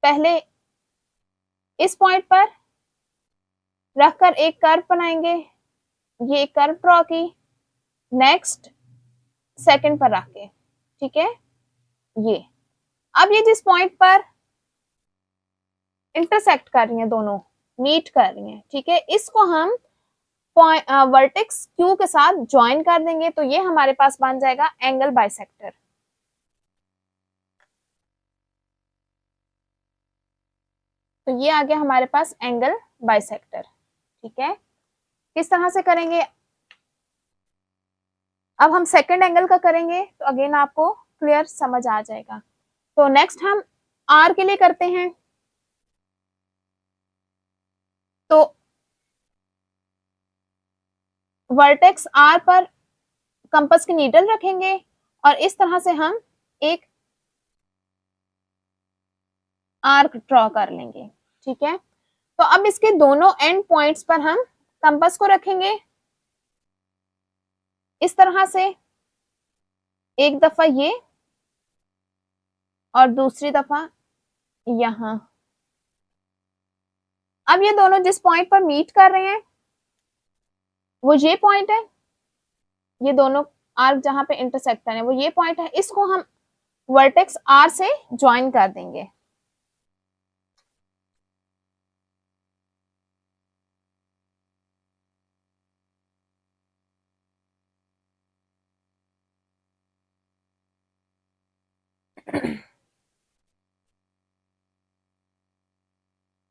पहले इस पॉइंट पर रखकर एक कर्व बनाएंगे, ये एक कर्व ड्रॉ की, नेक्स्ट सेकंड पर रख के, ठीक है। ये अब ये जिस पॉइंट पर इंटरसेक्ट कर रही हैं, दोनों मीट कर रही हैं, ठीक है, इसको हम वर्टेक्स क्यू के साथ ज्वाइन कर देंगे। तो ये हमारे पास बन जाएगा एंगल बाइसेक्टर। तो ये आ गया हमारे पास एंगल बाइसेक्टर, ठीक है। किस तरह से करेंगे, अब हम सेकंड एंगल का करेंगे तो अगेन आपको क्लियर समझ आ जाएगा। तो नेक्स्ट हम आर के लिए करते हैं। तो वर्टेक्स आर पर कंपास की नीडल रखेंगे और इस तरह से हम एक आर्क ड्रॉ कर लेंगे, ठीक है। तो अब इसके दोनों एंड पॉइंट्स पर हम कंपास को रखेंगे इस तरह से, एक दफा ये और दूसरी दफा यहां। अब ये दोनों जिस पॉइंट पर मीट कर रहे हैं वो ये पॉइंट है, ये दोनों आर्क जहां पे इंटरसेक्ट कर रहे हैं वो ये पॉइंट है, इसको हम वर्टेक्स आर से ज्वाइन कर देंगे।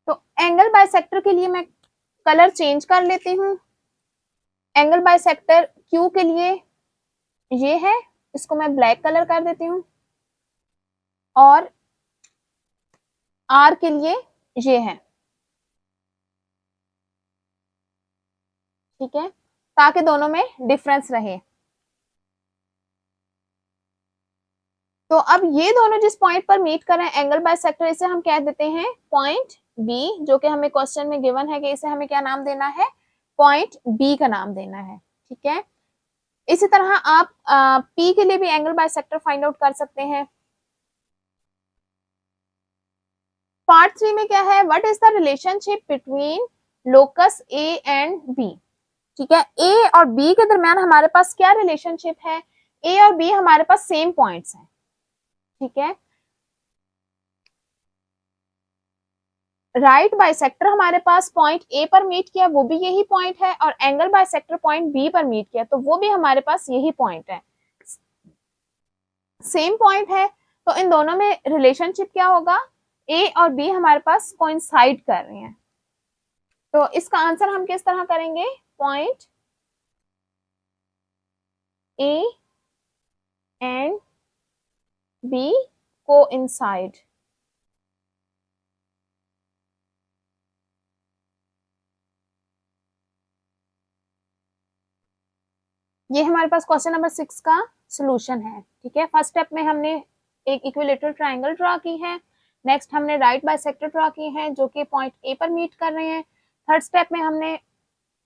तो एंगल बाइसेक्टर के लिए मैं कलर चेंज कर लेती हूँ। एंगल बाइसेक्टर क्यू के लिए ये है, इसको मैं ब्लैक कलर कर देती हूँ, और आर के लिए ये है, ठीक है, ताकि दोनों में डिफरेंस रहे। तो अब ये दोनों जिस पॉइंट पर मीट कर रहे हैं एंगल बाइसेक्टर, इसे हम कह देते हैं पॉइंट बी, जो कि हमें क्वेश्चन में गिवन है कि इसे हमें क्या नाम देना है, पॉइंट बी का नाम देना है, ठीक है। इसी तरह आप पी के लिए भी एंगल बाइसेक्टर फाइंड आउट कर सकते हैं। पार्ट 3 में क्या है, what is the relationship between locus A and B, ठीक है। ए और बी के दरमियान हमारे पास क्या रिलेशनशिप है, ए और बी हमारे पास सेम पॉइंट्स हैं, ठीक है। राइट बाइसेक्टर हमारे पास पॉइंट ए पर मीट किया, वो भी यही पॉइंट है, और एंगल बाइसेक्टर पॉइंट बी पर मीट किया, तो वो भी हमारे पास यही पॉइंट है, सेम पॉइंट है। तो इन दोनों में रिलेशनशिप क्या होगा, ए और बी हमारे पास कोइंसाइड कर रहे हैं। तो इसका आंसर हम किस तरह करेंगे, point A and B coincide. ये हमारे पास क्वेश्चन नंबर 6 का सॉल्यूशन है। ठीक है, फर्स्ट स्टेप में हमने एक इक्विलेटरल ट्रायंगल ड्रॉ की है, नेक्स्ट हमने राइट बाइसेक्टर ड्रॉ किए हैं जो कि पॉइंट ए पर मीट कर रहे हैं, थर्ड स्टेप में हमने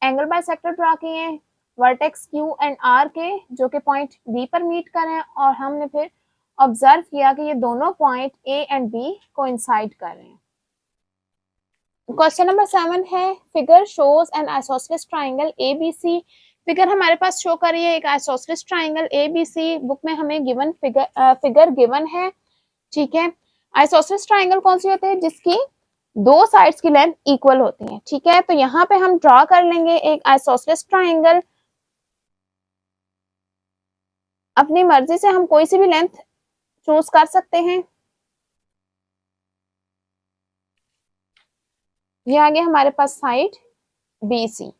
एंगल बाइसेक्टर ड्रॉ किए हैं वर्टेक्स क्यू एंड आर के जो कि पॉइंट बी पर मीट कर रहे हैं, और हमने फिर ऑब्जर्व किया कि ये दोनों point A and B coincide कर रहे हैं। क्वेश्चन नंबर 7 है, figure shows an isosceles triangle ABC. Figure हमारे पास शो कर रही है एक आइसोसेलेस ट्रायंगल एबीसी, बुक में हमें गिवन फिगर गिवन है। ठीक है, आइसोसेलेस ट्रायंगल कौन सी होती है, जिसकी दो साइड्स की लेंथ इक्वल होती है। ठीक है, तो यहाँ पे हम ड्रॉ कर लेंगे एक आइसोसेलेस ट्रायंगल, अपनी मर्जी से हम कोई सी भी लेंथ चूज कर सकते हैं। ये आगे हमारे पास side BC।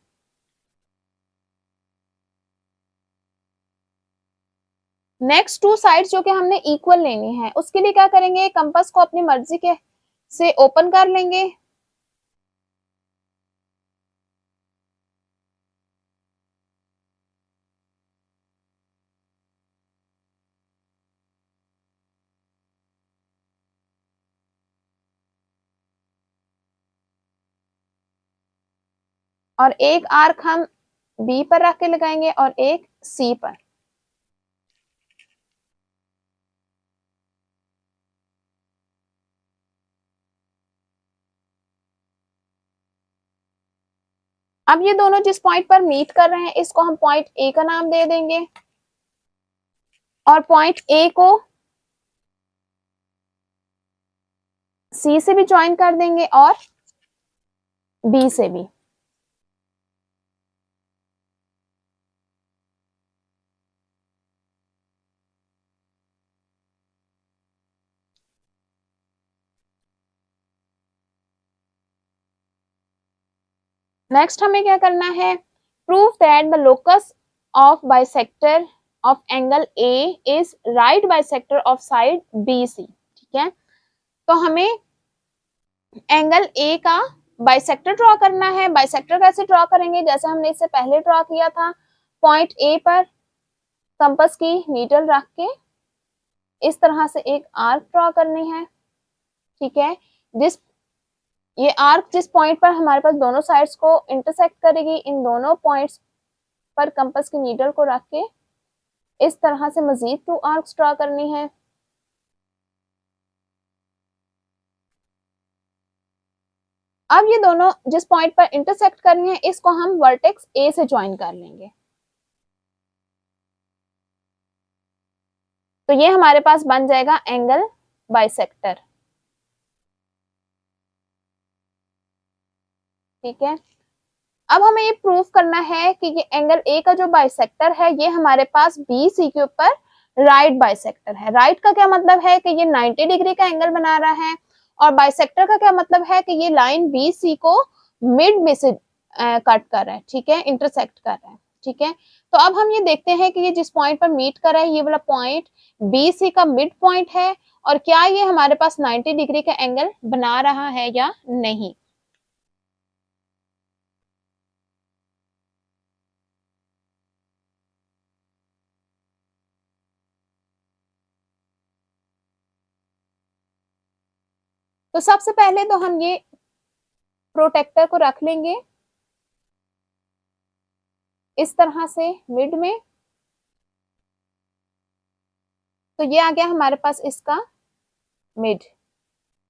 Next two sides जो कि हमने इक्वल लेनी है, उसके लिए क्या करेंगे, कंपास को अपनी मर्जी के से ओपन कर लेंगे, और एक आर्क हम B पर रख के लगाएंगे और एक C पर। अब ये दोनों जिस पॉइंट पर मीट कर रहे हैं इसको हम पॉइंट A का नाम दे देंगे, और पॉइंट A को C से भी ज्वाइन कर देंगे और B से भी। नेक्स्ट हमें क्या करना है, prove that the locus of bisector of angle A is right bisector of side BC। ठीक है, तो हमें एंगल A का बाइसेक्टर ड्रॉ करना है। बाइसेक्टर कैसे ड्रॉ करेंगे, जैसे हमने इससे पहले ड्रॉ किया था, पॉइंट A पर कंपास की नीडल रख के इस तरह से एक आर्क ड्रॉ करनी है। ठीक है, ये आर्क जिस पॉइंट पर हमारे पास दोनों साइड्स को इंटरसेक्ट करेगी, इन दोनों पॉइंट्स पर कंपास की नीडल को रख के इस तरह से मजीद 2 आर्क्स ड्रॉ करनी है। अब ये दोनों जिस पॉइंट पर इंटरसेक्ट कर रही हैं इसको हम वर्टेक्स A से ज्वाइन कर लेंगे। तो ये हमारे पास बन जाएगा एंगल बाइसेक्टर। ठीक है, अब हमें ये प्रूव करना है कि ये एंगल A का जो बाइसेक्टर है ये हमारे पास BC के ऊपर राइट बाइसेक्टर है। राइट का क्या मतलब है कि ये 90 डिग्री का एंगल बना रहा है, और बाइसेक्टर का क्या मतलब है कि ये लाइन BC को मिड में से कट कर रहा है। ठीक है, इंटरसेक्ट कर रहा है। ठीक है, तो अब हम ये देखते हैं कि ये जिस पॉइंट पर मीट कर रहा है ये वाला पॉइंट BC का मिड पॉइंट है, और क्या ये हमारे पास 90 डिग्री का एंगल बना रहा है या नहीं। तो सबसे पहले तो हम ये प्रोटेक्टर को रख लेंगे इस तरह से मिड में, तो ये आ गया हमारे पास इसका मिड।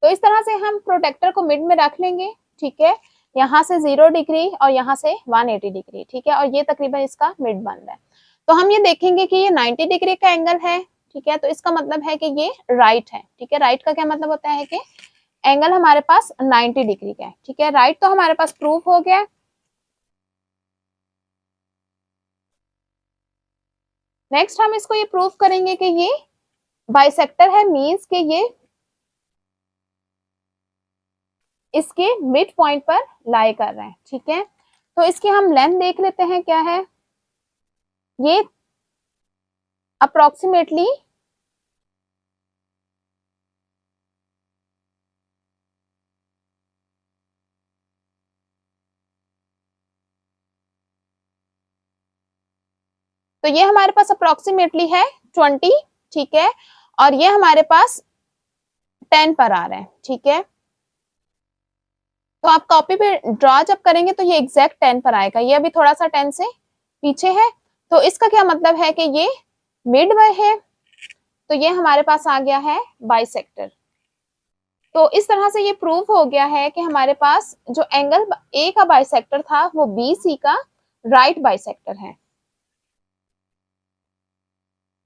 तो इस तरह से हम प्रोटेक्टर को मिड में रख लेंगे। ठीक है, यहाँ से 0 डिग्री और यहाँ से 180 डिग्री। ठीक है, और ये तकरीबन इसका मिड बन रहा है। तो हम ये देखेंगे कि ये 90 डिग्री का एंगल है। ठीक है, तो इसका मतलब है कि ये राइट है। ठीक है, राइट का क्या मतलब होता है कि एंगल हमारे पास 90 डिग्री का है, ठीक है। राइट, तो हमारे पास प्रूफ हो गया। नेक्स्ट हम इसको ये प्रूफ करेंगे कि ये बाइसेक्टर है, मींस कि ये इसके मिड पॉइंट पर लाई कर रहे हैं, ठीक है। तो इसकी हम लेंथ देख लेते हैं क्या है। ये अप्रोक्सीमेटली 20, ठीक है, और ये हमारे पास 10 पर आ रहा है, ठीक है। तो आप कॉपी पे ड्रॉ जब करेंगे तो ये एग्जैक्ट 10 पर आएगा, ये अभी थोड़ा सा 10 से पीछे है। तो इसका क्या मतलब है कि ये मिड में है, तो ये हमारे पास आ गया है बाइसेक्टर। तो इस तरह से ये प्रूव हो गया है कि हमारे पास जो एंगल ए का बाइसेक्टर था वो बी सी का राइट बाइसेक्टर है।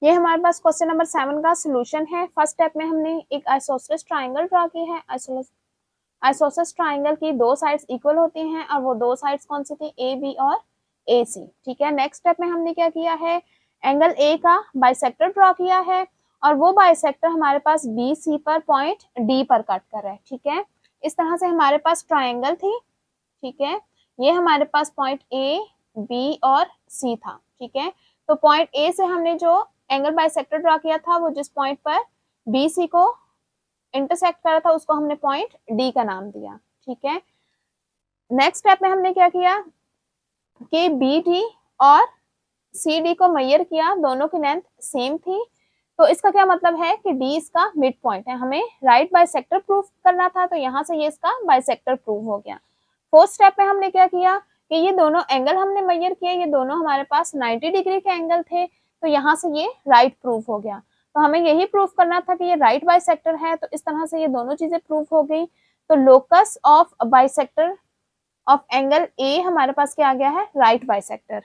ये हमारे पास क्वेश्चन नंबर 7 का सॉल्यूशन है। फर्स्ट स्टेप में हमने एक आइसोसेलेस ट्रायंगल ड्रा की है। आइसोसेलेस ट्रायंगल की दो साइड्स इक्वल होती हैं और वो दो साइड्स कौन सी थी, ए बी और ए सी, ठीक है। नेक्स्ट स्टेप में हमने क्या किया है, एंगल ए का बाइसेक्टर ड्रा किया है और वो बाइसेक्टर हमारे पास बी सी पर पॉइंट डी पर कट कर रहा है, ठीक है। इस तरह से हमारे पास ट्रायंगल थी, ठीक है। ये हमारे पास पॉइंट ए बी और सी था, ठीक है। तो पॉइंट ए से हमने जो एंगल बाइसेक्टर ड्रा किया था वो जिस पॉइंट पर बी सी को इंटरसेक्ट करा था उसको हमने पॉइंट डी का नाम दिया, ठीक है। नेक्स्ट स्टेप में हमने क्या किया कि बी डी और सी डी को मेजर किया, दोनों की लेंथ सेम थी। तो इसका क्या मतलब है कि डी इसका मिड पॉइंट है, हमें राइट बाइसेक्टर प्रूफ करना था, तो यहाँ से ये इसका बाइसेक्टर प्रूव हो गया। फोर्थ स्टेप में हमने क्या किया कि ये दोनों एंगल हमने मेजर किए, ये दोनों हमारे पास 90 डिग्री के एंगल थे, तो यहाँ से ये राइट प्रूफ हो गया। तो हमें यही प्रूफ करना था कि ये राइट बाइसेक्टर है, तो इस तरह से ये दोनों चीजें प्रूफ हो गई। तो locus of bisector of angle A हमारे पास क्या आ गया है, राइट बाइसेक्टर।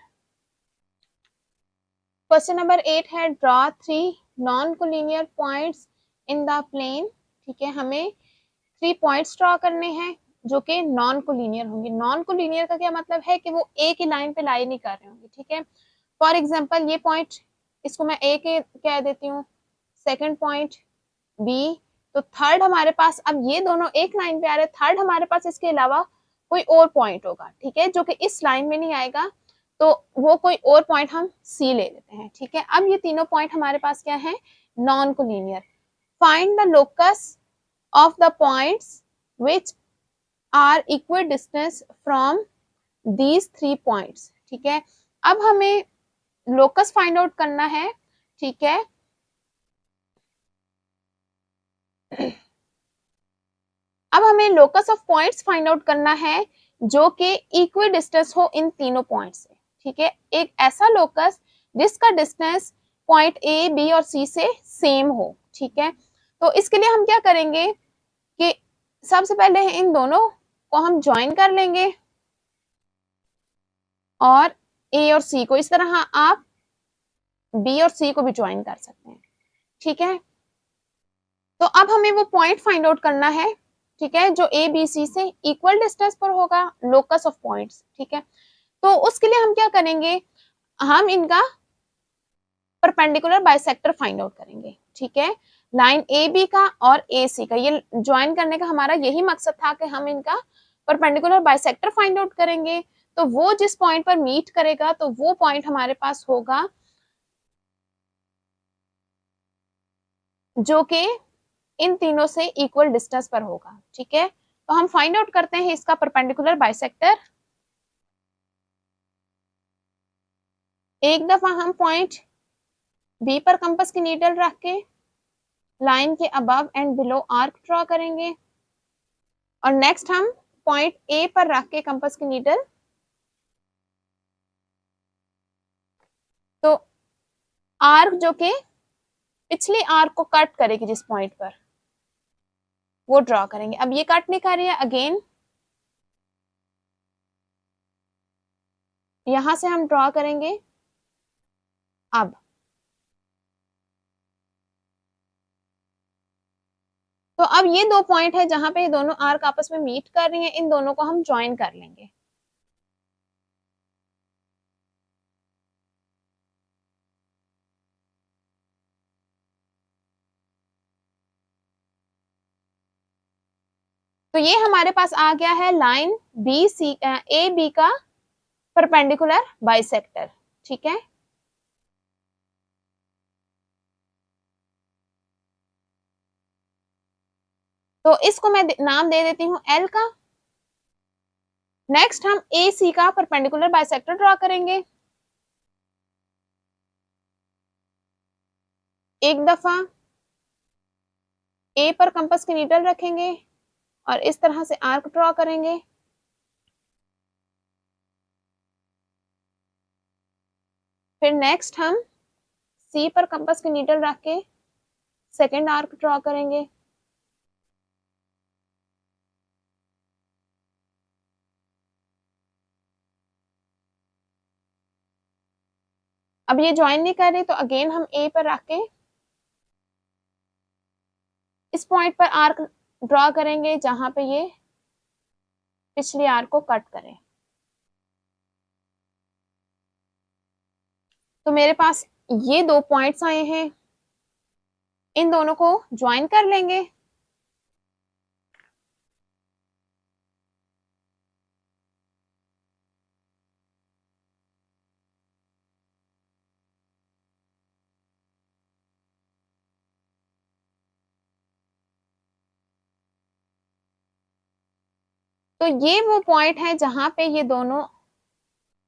क्वेश्चन नंबर 8 है, draw 3 non collinear points in the plane, ठीक है। हमें 3 पॉइंट्स ड्रॉ करने हैं जो कि नॉन कोलिनियर होंगे। नॉन कोलिनियर का क्या मतलब है कि वो एक ही लाइन पे लाई नहीं कर रहे होंगे, ठीक है। फॉर एग्जांपल ये पॉइंट, इसको मैं ए के कह देती हूँ, सेकंड पॉइंट बी, तो थर्ड हमारे पास, अब ये दोनों एक लाइन पे आ रहे हैं, थर्ड हमारे पास इसके अलावा कोई और पॉइंट होगा, ठीक है, जो कि इस लाइन में नहीं आएगा, तो वो कोई और पॉइंट हम सी ले लेते हैं, ठीक है। अब ये तीनों पॉइंट हमारे पास क्या है, non collinear. Find the locus of the points which are equal distance from these 3 points, ठीक है। अब हमें लोकस फाइंड आउट करना है, ठीक है। अब हमें locus of points find out करना है जो कि इक्वल डिस्टेंस हो इन तीनों पॉइंट से, ठीक है। एक ऐसा लोकस जिसका डिस्टेंस पॉइंट ए बी और सी से सेम हो, ठीक है। तो इसके लिए हम क्या करेंगे कि सबसे पहले इन दोनों को हम ज्वाइन कर लेंगे और ए और सी को, इस तरह आप बी और सी को भी ज्वाइन कर सकते हैं, ठीक है। तो अब हमें वो पॉइंट फाइंड आउट करना है, ठीक है, जो ए बी सी से इक्वल डिस्टेंस पर होगा, लोकस ऑफ पॉइंट्स, ठीक है। तो उसके लिए हम क्या करेंगे, हम इनका परपेंडिकुलर बाइसेक्टर फाइंड आउट करेंगे, ठीक है। लाइन ए बी का और ए सी का ये ज्वाइन करने का हमारा यही मकसद था कि हम इनका परपेंडिकुलर बाइसेक्टर फाइंड आउट करेंगे। तो वो जिस पॉइंट पर मीट करेगा तो वो पॉइंट हमारे पास होगा जो कि इन तीनों से इक्वल डिस्टेंस पर होगा, ठीक है। तो हम फाइंड आउट करते हैं इसका परपेंडिकुलर बाइसेक्टर। एक दफा हम पॉइंट बी पर कंपास की नीडल रख के लाइन के above and below arc draw करेंगे और नेक्स्ट हम पॉइंट ए पर रख के कंपास की नीडल, तो आर्क जो कि पिछले आर्क को कट करेगी जिस पॉइंट पर, वो ड्रॉ करेंगे। अब ये कट नहीं कर रही है, अगेन यहां से हम ड्रॉ करेंगे। अब तो अब ये 2 पॉइंट है जहां पे ये दोनों आर्क आपस में मीट कर रही हैं, इन दोनों को हम ज्वाइन कर लेंगे। तो ये हमारे पास आ गया है line B C A B का परपेंडिकुलर बाइसेक्टर, ठीक है। तो इसको मैं नाम दे देती हूं एल का। नेक्स्ट हम ए सी का परपेंडिकुलर बाइसेक्टर ड्रॉ करेंगे। एक दफा ए पर कंपास की नीडल रखेंगे और इस तरह से आर्क ड्रॉ करेंगे। फिर नेक्स्ट हम सी पर कंपास की नीडल रख के सेकेंड आर्क ड्रॉ करेंगे। अब ये ज्वाइन नहीं कर रही तो अगेन हम ए पर रख के इस पॉइंट पर आर्क ड्रॉ करेंगे जहां पे ये पिछली आर्क को कट करे। तो मेरे पास ये 2 पॉइंट्स आए हैं, इन दोनों को ज्वाइन कर लेंगे। तो ये वो पॉइंट है जहां पे ये दोनों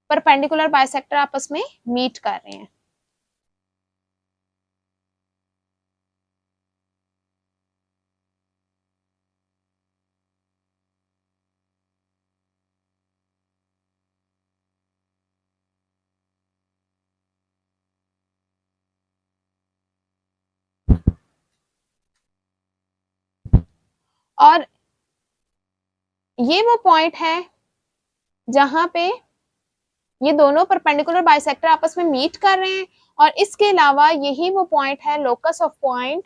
परपेंडिकुलर बाइसेक्टर आपस में मीट कर रहे हैं। और ये वो पॉइंट है जहां पे ये दोनों परपेंडिकुलर बाइसेक्टर आपस में मीट कर रहे हैं। और इसके अलावा यही वो पॉइंट है लोकस ऑफ पॉइंट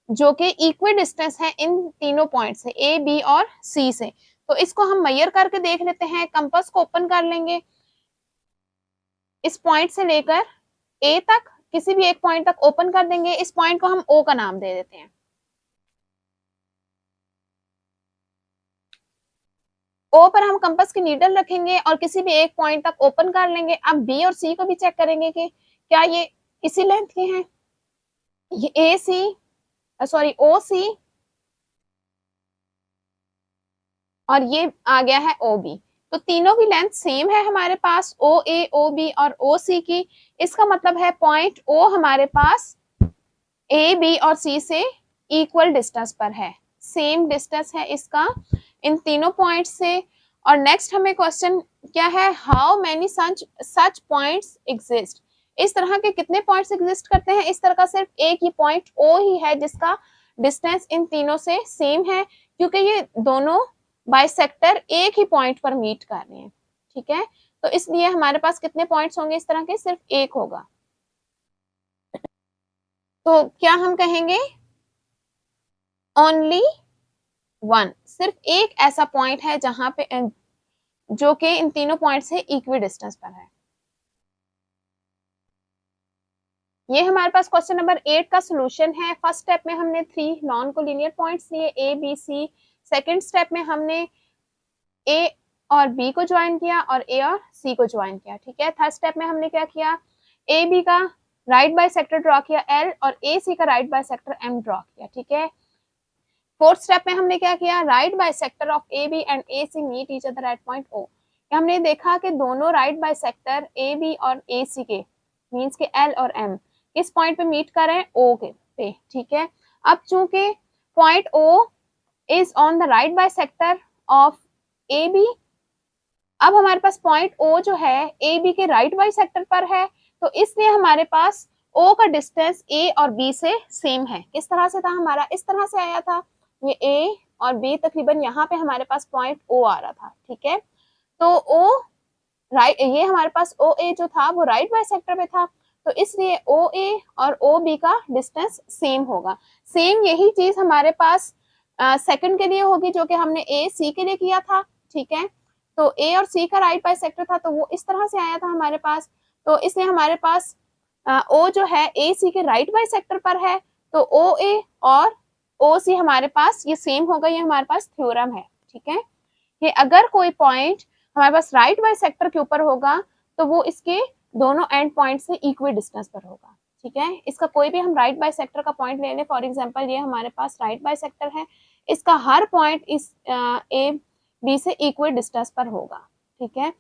जो कि इक्वी डिस्टेंस है इन तीनों पॉइंट से, ए बी और सी से। तो इसको हम मेजर करके देख लेते हैं। कंपास को ओपन कर लेंगे, इस पॉइंट से लेकर ए तक किसी भी एक पॉइंट तक ओपन कर देंगे। इस पॉइंट को हम ओ का नाम दे देते हैं। ओ पर हम कंपास की नीडल रखेंगे और किसी भी एक पॉइंट तक ओपन कर लेंगे। अब बी और सी को भी चेक करेंगे कि क्या ये इसी लेंथ के हैं। ये ए सी सॉरी ओ सी और ये आ गया है ओ बी। तो तीनों की लेंथ सेम है हमारे पास, ओ ए, ओ बी और ओ सी की। इसका मतलब है पॉइंट ओ हमारे पास ए बी और सी से इक्वल डिस्टेंस पर है, सेम डिस्टेंस है इसका इन तीनों पॉइंट से। और नेक्स्ट हमें क्वेश्चन क्या है, how many such points exist. इस तरह के कितने पॉइंट्स एग्जिस्ट करते हैं। इस तरह का सिर्फ एक ही पॉइंट ओ ही है जिसका डिस्टेंस इन तीनों से सेम है, क्योंकि ये दोनों बाइसेक्टर एक ही पॉइंट पर मीट कर रहे हैं, ठीक है। तो इसलिए हमारे पास कितने पॉइंट्स होंगे इस तरह के, सिर्फ एक होगा। तो क्या हम कहेंगे, ओनली वन, सिर्फ एक ऐसा पॉइंट है जहां पे जो कि इन तीनों पॉइंट से इक्वी डिस्टेंस पर है। ये हमारे पास क्वेश्चन नंबर 8 का सॉल्यूशन है। फर्स्ट स्टेप में हमने 3 नॉन कोलिनियर पॉइंट्स लिए A B C. Second step में हमने ए और बी को ज्वाइन किया और ए और सी को ज्वाइन किया, ठीक है। थर्ड स्टेप में हमने क्या किया, ए बी का राइट बाइसेक्टर ड्रॉ किया एल और ए सी का राइट बाइसेक्टर एम ड्रॉ किया, ठीक है। फोर्थ स्टेप में हमने क्या किया, right bisector of A B and A C meet each other at point O. हमने देखा कि दोनों राइट बाइसेक्टर ए बी और ए सी के मीन्स के एल और एम किस पॉइंट पे मीट कर रहे हैं, ओ के पे, ठीक है। अब चूंकि point O is on the right bisector of A B, अब हमारे पास पॉइंट ओ जो है ए बी के राइट बाइसेक्टर पर है, तो इसलिए हमारे पास ओ का डिस्टेंस ए और बी से सेम है। किस तरह से था हमारा, इस तरह से आया था, ये ए और बी तकरीबन यहाँ पे हमारे पास पॉइंट ओ आ रहा था, ठीक है। तो ओ राइट, ये हमारे पास ओ ए जो था वो राइट बाइसेक्टर पे था, तो इसलिए ओ ए और ओ बी का डिस्टेंस सेम होगा। सेम यही चीज हमारे पास सेकंड के लिए होगी जो कि हमने ए सी के लिए किया था, ठीक है। तो ए और सी का राइट बाइसेक्टर था, तो वो इस तरह से आया था हमारे पास। तो इसलिए हमारे पास ओ जो है ए सी के राइट बाइसेक्टर पर है, तो ओ ए और ओ सी हमारे पास ये सेम होगा, ये हमारे पास थ्योरम है, ठीक है। कि अगर कोई पॉइंट हमारे पास राइट बाइसेक्टर के ऊपर होगा तो वो इसके दोनों एंड पॉइंट से इक्वी डिस्टेंस पर होगा, ठीक है। इसका कोई भी हम राइट बाइसेक्टर का पॉइंट ले लें, फॉर एग्जांपल ये हमारे पास राइट बाइसेक्टर है, इसका हर पॉइंट इस ए बी से इक्वी डिस्टेंस पर होगा, ठीक है।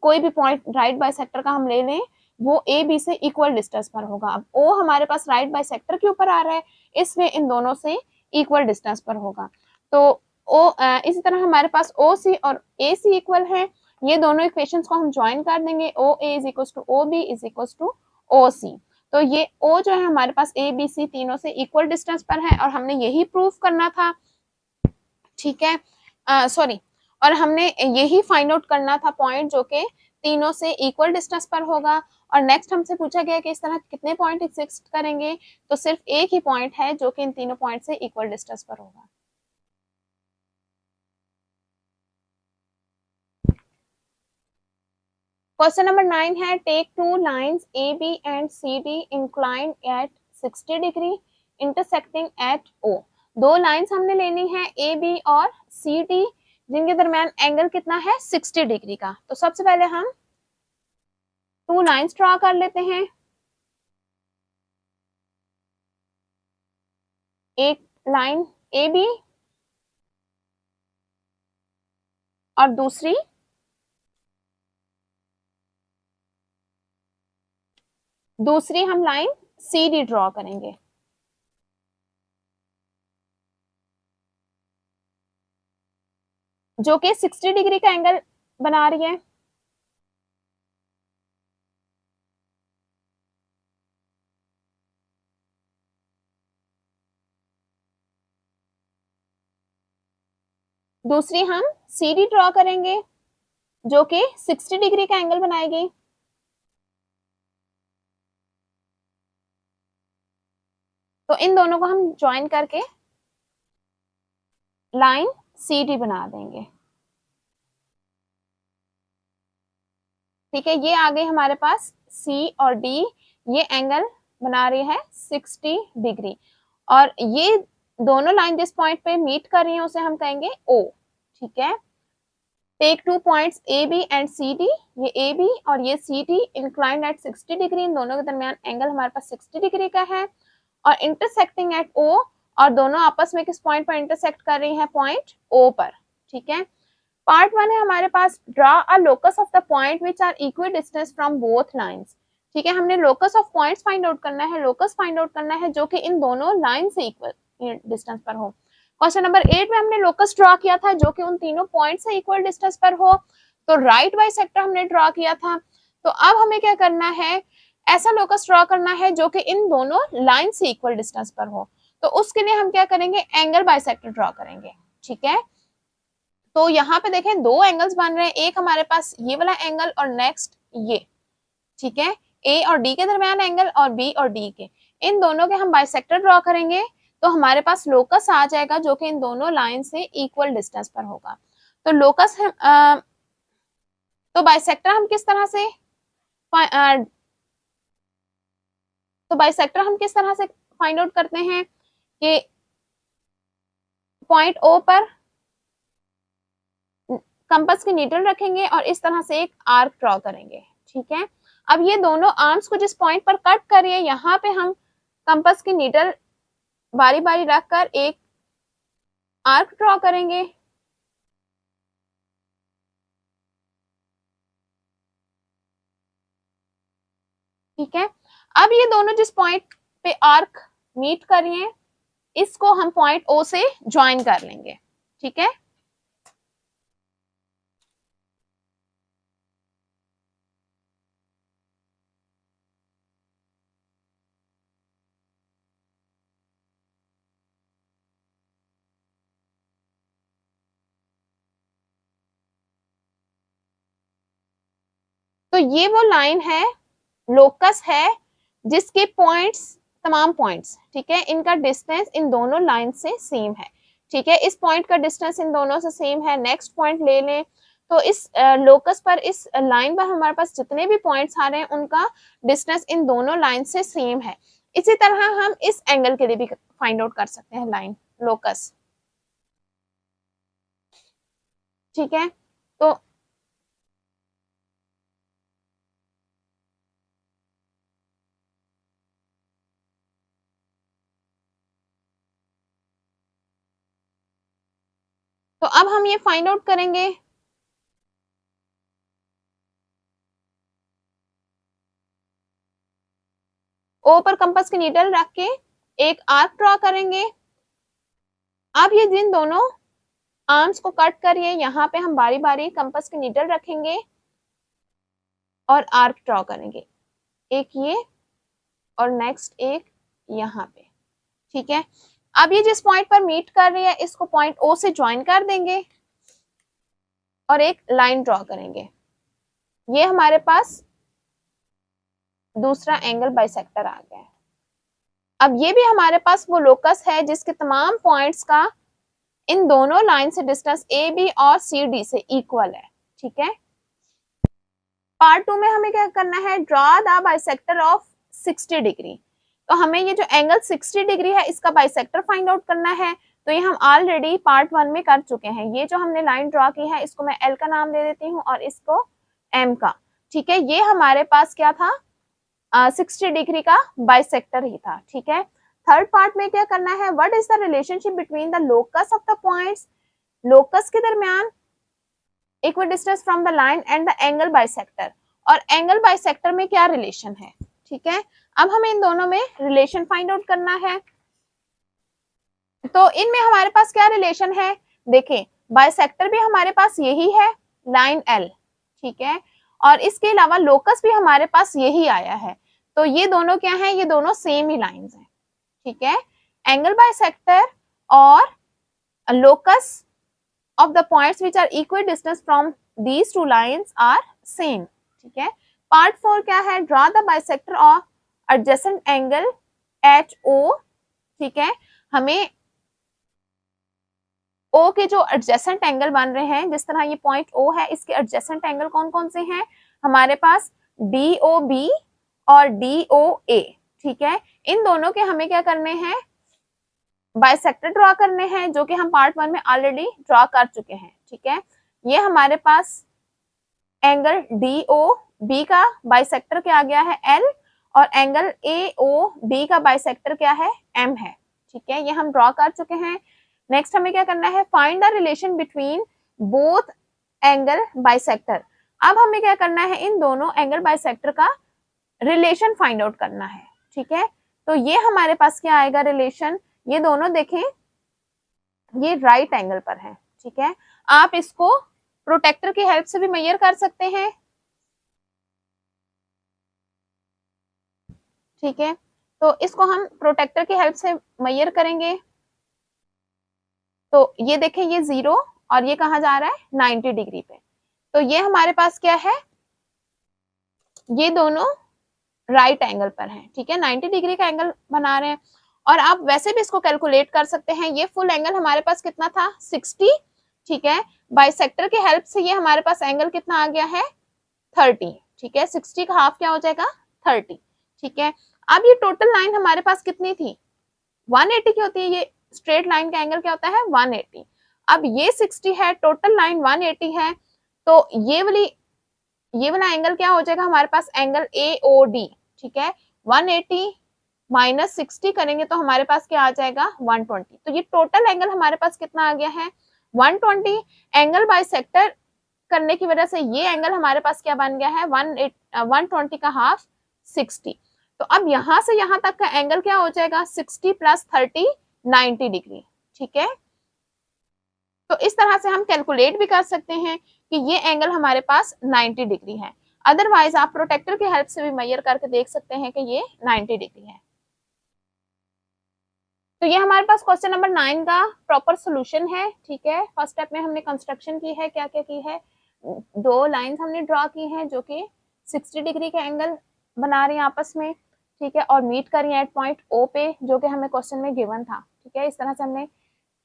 कोई भी पॉइंट राइट बाइसेक्टर का हम ले लें वो ए बी से इक्वल डिस्टेंस पर होगा। अब ओ हमारे पास राइट बाइसेक्टर के ऊपर आ रहा है, इसलिए इन दोनों से इक्वल डिस्टेंस पर होगा। तो इसी तरह हमारे पास ओ सी और ए सी इक्वल है, ये दोनों इक्वेशंस को हम ज्वाइन कर देंगे, O A is equal to O B is equal to O C. तो ये ओ जो है हमारे पास ए बी सी तीनों से इक्वल डिस्टेंस पर है और हमने यही प्रूफ करना था, ठीक है। सॉरी, और हमने यही फाइंड आउट करना था पॉइंट जो कि तीनों से इक्वल डिस्टेंस पर होगा। और नेक्स्ट हमसे पूछा गया कि इस तरह कितने पॉइंट एग्जिस्ट करेंगे, तो सिर्फ एक ही पॉइंट है जो कि इन तीनों पॉइंट से इक्वल डिस्टेंस पर होगा। क्वेश्चन नंबर 9 है, take two lines A B and C D inclined at 60 degree intersecting at O. दो लाइंस हमने लेनी है ए बी और सी डी जिनके दरमियान एंगल कितना है 60 डिग्री का। तो सबसे पहले हम टू लाइंस ड्रॉ कर लेते हैं। एक लाइन ए बी और दूसरी हम लाइन सी डी ड्रॉ करेंगे। जो कि 60 डिग्री का एंगल बना रही है। दूसरी हम सी डी ड्रॉ करेंगे जो कि 60 डिग्री का एंगल बनाएगी। तो इन दोनों को हम ज्वाइन करके लाइन सी डी बना देंगे, ठीक है। ये आ गई हमारे पास सी और डी, ये एंगल बना रही है 60 डिग्री और ये दोनों लाइन जिस पॉइंट पे मीट कर रही है उसे हम कहेंगे ओ, ठीक है। Take two points A B and C D, ये ए बी और ये C D inclined at 60 degree, इन दोनों के दरमियान एंगल हमारे पास 60 डिग्री का है और इंटरसेक्टिंग एट ओ, और दोनों आपस में किस पॉइंट पर इंटरसेक्ट कर रही है, पॉइंट ओ पर, ठीक है। पार्ट 1 है हमारे पास, draw a locus of the point which are equidistance from both lines, ठीक है। हमने locus of points find out करना है, लोकस फाइंड आउट करना है जो कि इन दोनों लाइन से इक्वल डिस्टेंस पर हो। क्वेश्चन नंबर 8 में हमने लोकस ड्रॉ किया था जो कि उन तीनों पॉइंट से इक्वल डिस्टेंस पर हो, तो राइट बाइसेक्टर हमने ड्रॉ किया था। तो अब हमें क्या करना है, ऐसा लोकस ड्रॉ करना है जो कि इन दोनों लाइन से इक्वल डिस्टेंस पर हो। तो उसके लिए हम क्या करेंगे, एंगल बाइसेक्टर ड्रॉ करेंगे, ठीक है। तो यहाँ पे देखें दो एंगल्स बन रहे हैं, एक हमारे पास ये वाला एंगल और नेक्स्ट ये, ठीक है। ए और डी के दरमियान एंगल और बी और डी के, इन दोनों के हम बाइसेक्टर ड्रॉ करेंगे तो हमारे पास लोकस आ जाएगा जो कि इन दोनों लाइन से इक्वल डिस्टेंस पर होगा। तो लोकस तो बाइसेक्टर हम किस तरह से फाइंड आउट करते हैं कि पॉइंट ओ पर कंपास की नीडल रखेंगे और इस तरह से एक आर्क ड्रॉ करेंगे, ठीक है। अब ये दोनों आर्म्स को जिस पॉइंट पर कट कर रही है यहाँ पे हम कंपास की नीडल बारी बारी रखकर एक आर्क ड्रॉ करेंगे, ठीक है। अब ये दोनों जिस पॉइंट पे आर्क मीट कर रही हैं इसको हम पॉइंट ओ से ज्वाइन कर लेंगे, ठीक है। तो ये वो लाइन है, लोकस है जिसके पॉइंट्स, तमाम पॉइंट्स, ठीक है, इनका डिस्टेंस इन दोनों लाइन से सेम है, ठीक है, इस पॉइंट का डिस्टेंस इन दोनों से सेम है। नेक्स्ट पॉइंट ले लें, तो इस लोकस पर, इस लाइन पर हमारे पास जितने भी पॉइंट्स आ रहे हैं उनका डिस्टेंस इन दोनों लाइन से सेम है। इसी तरह हम इस एंगल के लिए भी फाइंड आउट कर सकते हैं, लाइन लोकस। ठीक है, तो अब हम ये फाइंड आउट करेंगे। ओ पर कंपास की नीडल रख के एक आर्क ड्रॉ करेंगे। अब ये जिन दोनों आर्म्स को कट करिए, यहाँ पे हम बारी बारी कंपास की नीडल रखेंगे और आर्क ड्रॉ करेंगे, एक ये और नेक्स्ट एक यहाँ पे। ठीक है, अब ये जिस पॉइंट पर मीट कर रही है इसको पॉइंट ओ से ज्वाइन कर देंगे और एक लाइन ड्रॉ करेंगे। ये हमारे पास दूसरा एंगल बाइसेक्टर आ गया है। अब ये भी हमारे पास वो लोकस है जिसके तमाम पॉइंट्स का इन दोनों लाइन से डिस्टेंस ए बी और सी डी से इक्वल है। ठीक है, पार्ट 2 में हमें क्या करना है, draw the bisector of 60 degree. तो हमें ये जो एंगल 60 डिग्री है इसका बाइसेक्टर फाइंड आउट करना है। तो ये हम ऑलरेडी पार्ट 1 में कर चुके हैं। ये जो हमने लाइन ड्रॉ की है इसको मैं एल का नाम दे देती हूँ और इसको एम का। ठीक है, ये हमारे पास क्या था, 60 डिग्री का बाइसेक्टर ही था। ठीक है, थर्ड पार्ट में क्या करना है, what is the relationship between the locus of the points, locus के दरमियान equidistance from the line and the angle bisector, और एंगल बाइसेक्टर में क्या रिलेशन है। ठीक है, अब हमें इन दोनों में रिलेशन फाइंड आउट करना है। तो इनमें हमारे पास क्या रिलेशन है, देखें बाइसेक्टर भी हमारे पास यही है, लाइन एल। ठीक है, और इसके अलावा लोकस भी हमारे पास यही आया है। तो ये दोनों क्या है, ये दोनों सेम ही लाइंस हैं। ठीक है, एंगल बाइसेक्टर और locus of the points which are equidistant from these two lines are same. ठीक है, पार्ट 4 क्या है, draw the bisector of adjacent angle at O। ठीक है, हमें O के जो adjacent एंगल बन रहे हैं, जिस तरह ये पॉइंट O है इसके adjacent एंगल कौन कौन से हैं, हमारे पास DOB और DOA। ठीक है, इन दोनों के हमें क्या करने हैं, बाइसेक्टर ड्रॉ करने हैं, जो कि हम पार्ट 1 में ऑलरेडी ड्रॉ कर चुके हैं। ठीक है, ये हमारे पास एंगल DOB का बाइसेक्टर क्या आ गया है, L, और एंगल AOB का बाइसेक्टर क्या है, M है। ठीक है, ये हम ड्रॉ कर चुके हैं। नेक्स्ट हमें क्या करना है, find the relation between both angle bisector. अब हमें क्या करना है, इन दोनों एंगल बाइसेक्टर का रिलेशन फाइंड आउट करना है। ठीक है, तो ये हमारे पास क्या आएगा रिलेशन, ये दोनों देखें ये राइट एंगल पर है। ठीक है, आप इसको प्रोटेक्टर की हेल्प से भी मेजर कर सकते हैं। ठीक है, तो इसको हम प्रोटेक्टर की हेल्प से मेजर करेंगे। तो ये देखें ये 0 और ये कहाँ जा रहा है, 90 डिग्री पे। तो ये हमारे पास क्या है, ये दोनों राइट एंगल पर हैं। ठीक है, 90 डिग्री का एंगल बना रहे हैं। और आप वैसे भी इसको कैलकुलेट कर सकते हैं, ये फुल एंगल हमारे पास कितना था, 60। ठीक है, बाइसेक्टर की हेल्प से ये हमारे पास एंगल कितना आ गया है, 30। ठीक है, 60 का हाफ क्या हो जाएगा, 30। ठीक है, अब ये टोटल लाइन हमारे पास कितनी थी, 180 की होती है। ये स्ट्रेट लाइन का एंगल क्या होता है, 180। अब ये 60 है, टोटल लाइन 180 है, तो ये वाला एंगल क्या हो जाएगा हमारे पास, एंगल AOD। ठीक है, 180 माइनस 60 करेंगे तो हमारे पास क्या आ जाएगा, 120। तो ये टोटल एंगल हमारे पास कितना आ गया है, 120। एंगल बाइसेक्टर करने की वजह से ये एंगल हमारे पास क्या बन गया है, 120 का हाफ 60। तो अब यहां से यहां तक का एंगल क्या हो जाएगा, 60 प्लस 30 90 डिग्री। ठीक है, तो इस तरह से हम कैलकुलेट भी कर सकते हैं कि ये एंगल हमारे पास 90 डिग्री है। अदरवाइज आप प्रोटेक्टर की हेल्प से भी मेजर करके देख सकते हैं कि ये 90 डिग्री है। तो ये हमारे पास क्वेश्चन नंबर 9 का प्रॉपर सॉल्यूशन है। ठीक है, फर्स्ट स्टेप में हमने कंस्ट्रक्शन की है, क्या क्या की है, दो लाइंस हमने ड्रॉ की हैं जो कि 60 डिग्री के एंगल बना रही हैं आपस में। ठीक है, और मीट कर रही हैं एट पॉइंट ओ पे, जो कि हमें क्वेश्चन में गिवन था। ठीक है, इस तरह से हमने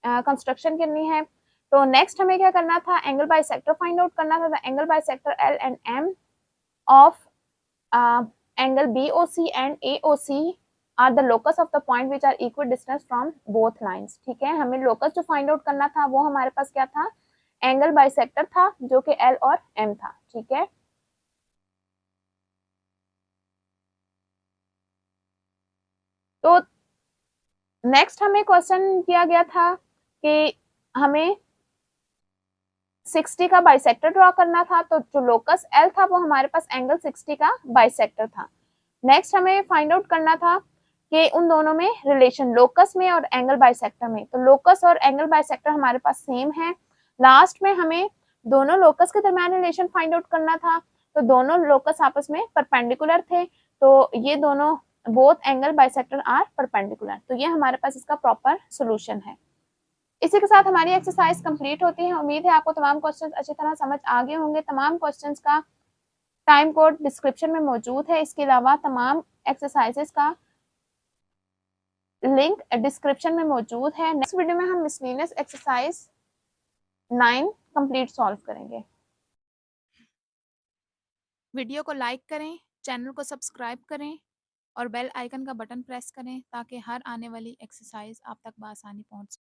कंस्ट्रक्शन करनी है। तो नेक्स्ट हमें क्या करना था, एंगल बाइसेक्टर फाइंड आउट करना था। Angle bisector L and M of angle BOC and AOC are the locus of the point which are equal distance from both lines. ठीक है, हमें लोकस जो फाइंड आउट करना था वो हमारे पास क्या था, एंगल बाइसेक्टर था जो कि L और M था। ठीक है, तो नेक्स्ट हमें क्वेश्चन किया गया था कि हमें 60 का बाइसेक्टर ड्रॉ करना था। तो जो लोकस L था वो हमारे पास एंगल 60 का बाइसेक्टर था। नेक्स्ट हमें फाइंड आउट करना था कि उन दोनों में रिलेशन, लोकस में और एंगल बाइसेक्टर में। तो लोकस और एंगल बाइसेक्टर हमारे पास सेम है। लास्ट में हमें दोनों लोकस के दरमियान रिलेशन फाइंड आउट करना था। तो दोनों लोकस आपस में परपेंडिकुलर थे, तो ये दोनों both angle bisector are perpendicular. तो ये हमारे पास इसका प्रॉपर सोल्यूशन है। इसी के साथ हमारी एक्सरसाइज कंप्लीट होती है। उम्मीद है आपको तमाम क्वेश्चंस अच्छी तरह समझ आ गए होंगे। तमाम क्वेश्चंस का टाइम कोड डिस्क्रिप्शन में मौजूद है। इसके अलावा तमाम एक्सरसाइजेस का लिंक डिस्क्रिप्शन में मौजूद है। नेक्स्ट वीडियो में हम मिसलेनियस एक्सरसाइज 9 कंप्लीट सॉल्व करेंगे। वीडियो को लाइक करें, चैनल को सब्सक्राइब करें और बेल आइकन का बटन प्रेस करें ताकि हर आने वाली एक्सरसाइज आप तक बआसानी पहुंच सके।